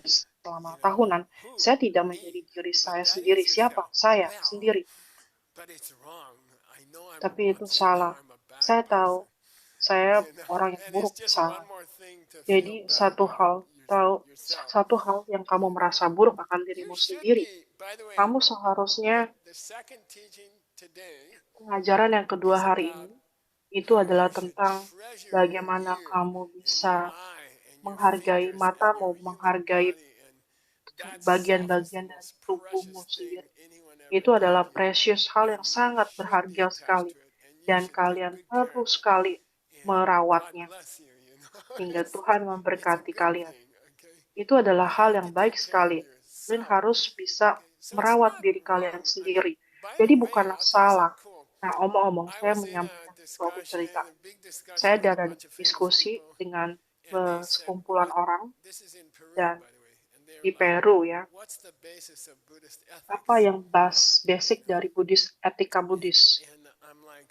selama You know, tahunan. who? Saya tidak Me. menjadi diri But saya that sendiri. is Siapa? yourself. Saya Well, sendiri. but it's wrong. I know I'm Tapi itu rotten. I know salah. I'm a bad Saya tahu person. saya You know, orang yang and it's buruk just one salah. more thing to feel Jadi bad about yourself. satu hal yang kamu merasa buruk akan You dirimu should sendiri. be, by the way, Kamu seharusnya the second teaching today pengajaran yang kedua is hari about ini itu how adalah you should tentang treasure your bagaimana ear kamu and your bisa eye and your menghargai fingers and matamu, your human menghargai body, and that self is the bagian-bagian dari most tubuhmu precious thing sendiri. anyone ever Itu adalah gave you, precious hal yang and you sangat should be berharga attached sekali. to it, and you Dan should take kalian good care perlu of it. sekali And God merawatnya bless you, you know. hingga It's Tuhan a memberkati good kalian. thing, okay? Itu adalah You hal have yang to baik take care of sekali. Kalian yourself. harus bisa Okay, so it's merawat not diri wrong. kalian I mean, sendiri. by Jadi the way, bukanlah I'll tell you salah. something cool. Nah, omong-omong, I saya was in a menyampaikan suatu discussion, cerita. a big discussion Saya with a ada bunch of famous diskusi people, dengan and they said, sekumpulan orang this is in Peru, dan by the way, and they di were like, Peru ya. what's the basis of Buddhist Apa ethics? yang basic dari Buddhis, etika Buddhis? And I'm like,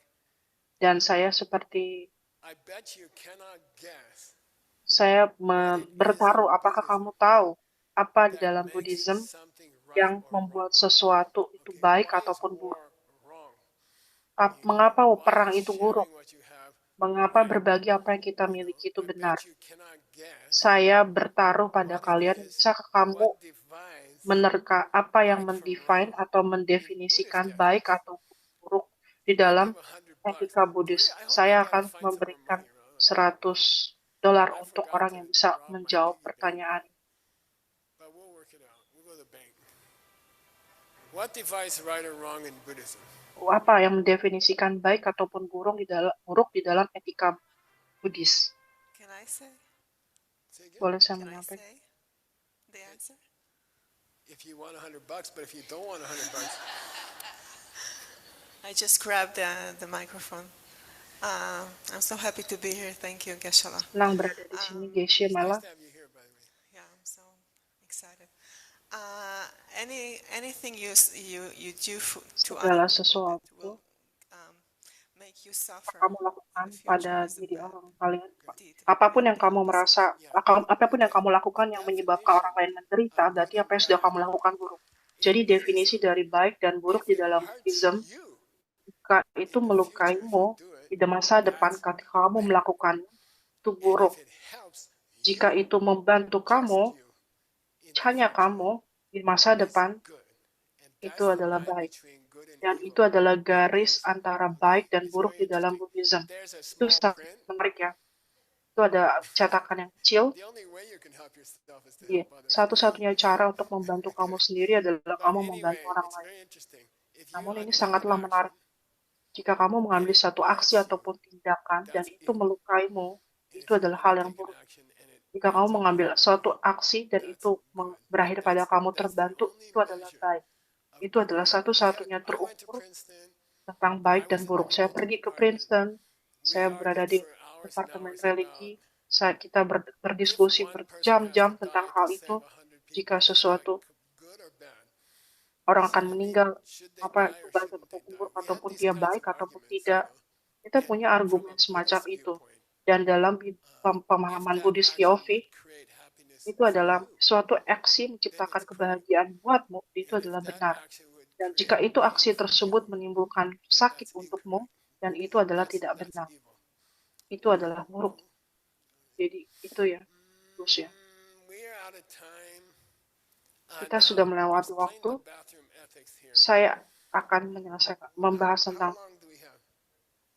Dan saya seperti I bet you cannot guess saya what it is bertaruh, in apakah Buddhism kamu tahu apa di that dalam makes Buddhism something right yang or membuat wrong. sesuatu itu Okay, baik why is ataupun buruk? war wrong? Mengapa Why perang is itu buruk? sharing what you have Mengapa right? berbagi apa yang kita You know, miliki itu I benar? bet you cannot guess Saya bertaruh pada what it kalian, is, bisakah kamu what defines menerka apa yang right from mendefine wrong atau in Buddhist mendefinisikan baik ethics. atau buruk di I'll dalam give $100. etika Buddhis? I hope you Saya gotta akan find some more memberikan money around. $100 I untuk forgot orang to yang bisa rob my menjawab piggy bank, pertanyaan. but we'll work it out. We'll go to the bank. What defines right or wrong in Buddhism? Apa yang mendefinisikan baik ataupun buruk di dalam etika Buddhis? Can I say? Say again. Boleh saya Can I menyampaikan? say the answer? If you want $100, but if you don't want $100, I just grabbed the microphone. I'm so happy to be here. Thank you, Geshe-la. Senang berada di sini, Geshe it's nice malah. to have you here, by the way. Yeah, I'm so excited. Anything you do to Segala other people that sesuatu will make you suffer kamu lakukan in the pada future is a diri bad orang kalian. deed. Apapun Bad yang kamu practice. merasa, apapun yang kamu lakukan yang menyebabkan orang lain menderita, berarti apa yang sudah kamu lakukan buruk. Jadi definisi dari baik dan buruk If di it dalam hurts Buddhism, you jika itu in the future, if you melukaimu do it, di masa depan that's ketika kamu bad. melakukannya, itu And buruk. if it helps Jika you, itu membantu just kamu, you, in the hanya future, kamu di masa is depan, good. And itu that's the adalah line baik. between good and Dan evil itu adalah in garis Buddhism. antara Okay? baik dan It's buruk very di dalam interesting. Buddhism. There's a Itu small sangat print. menarik ya. Itu ada cetakan yang kecil. The only way you can help yourself is to Iya, help others. satu-satunya cara untuk membantu kamu sendiri adalah But kamu anyway, membantu orang it's lain. very interesting. If you Namun ini take sangatlah action menarik. Jika kamu mengambil and it satu aksi hurts you, ataupun tindakan dan that's itu evil. melukaimu, And itu if you adalah hal don't yang take an buruk. action and it Jika kamu ends up mengambil helping suatu you, aksi dan that's itu good. berakhir pada kamu That's the terbantu, only itu adalah measure baik. of Itu good adalah and evil. satu-satunya I went to terukur Princeton. tentang I baik dan was in the buruk. Saya religion pergi ke department. Princeton, We saya berada argued di for hours and departemen hours about religi, kita if berdiskusi one person has berjam-jam to tentang die hal to itu. save 100 Jika people, is that sesuatu good or bad? orang akan I mean, meninggal, should they apa die itu or baik shouldn't they ataupun die? buruk, We had ataupun these dia kinds baik of ataupun arguments, tidak. Kita And punya from a argumen semacam Buddhist itu. viewpoint, Dan dalam if pemahaman that Buddhis action POV, would create happiness itu for adalah you, suatu aksi then menciptakan it's cool. kebahagiaan buatmu, itu And if adalah that benar. action would Dan create jika itu pain aksi for tersebut you, menimbulkan then sakit that's untukmu, incorrect. dan itu adalah tidak That's benar. evil. Itu adalah buruk. Jadi itu ya, terus ya. We're out of time. Kita Now, sudah melewati explain waktu. the bathroom ethics here. Saya akan menyelesaikan, membahas How tentang long do we have?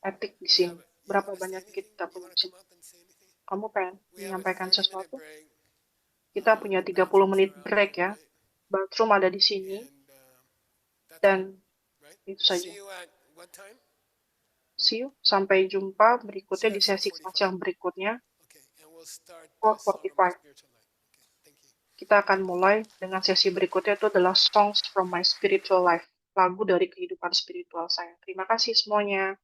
etik di You sini. have you Berapa want to say banyak anything? kita You punya want di to sini? come up and say anything? Kamu pengen We have a menyampaikan 30-minute sesuatu? break. Kita punya The 30 bathrooms menit are out break there, ya. right? Bathroom ada di sini. And Dan right? itu saja. See you at what time? See you. Sampai jumpa berikutnya See di you at sesi kelas 4:45. yang berikutnya, Okay, and we'll start the song of my 4:45. spiritual life. Okay, thank you. Kita akan mulai dengan sesi berikutnya, itu adalah Songs from My Spiritual Life, lagu dari kehidupan spiritual saya. Terima kasih semuanya.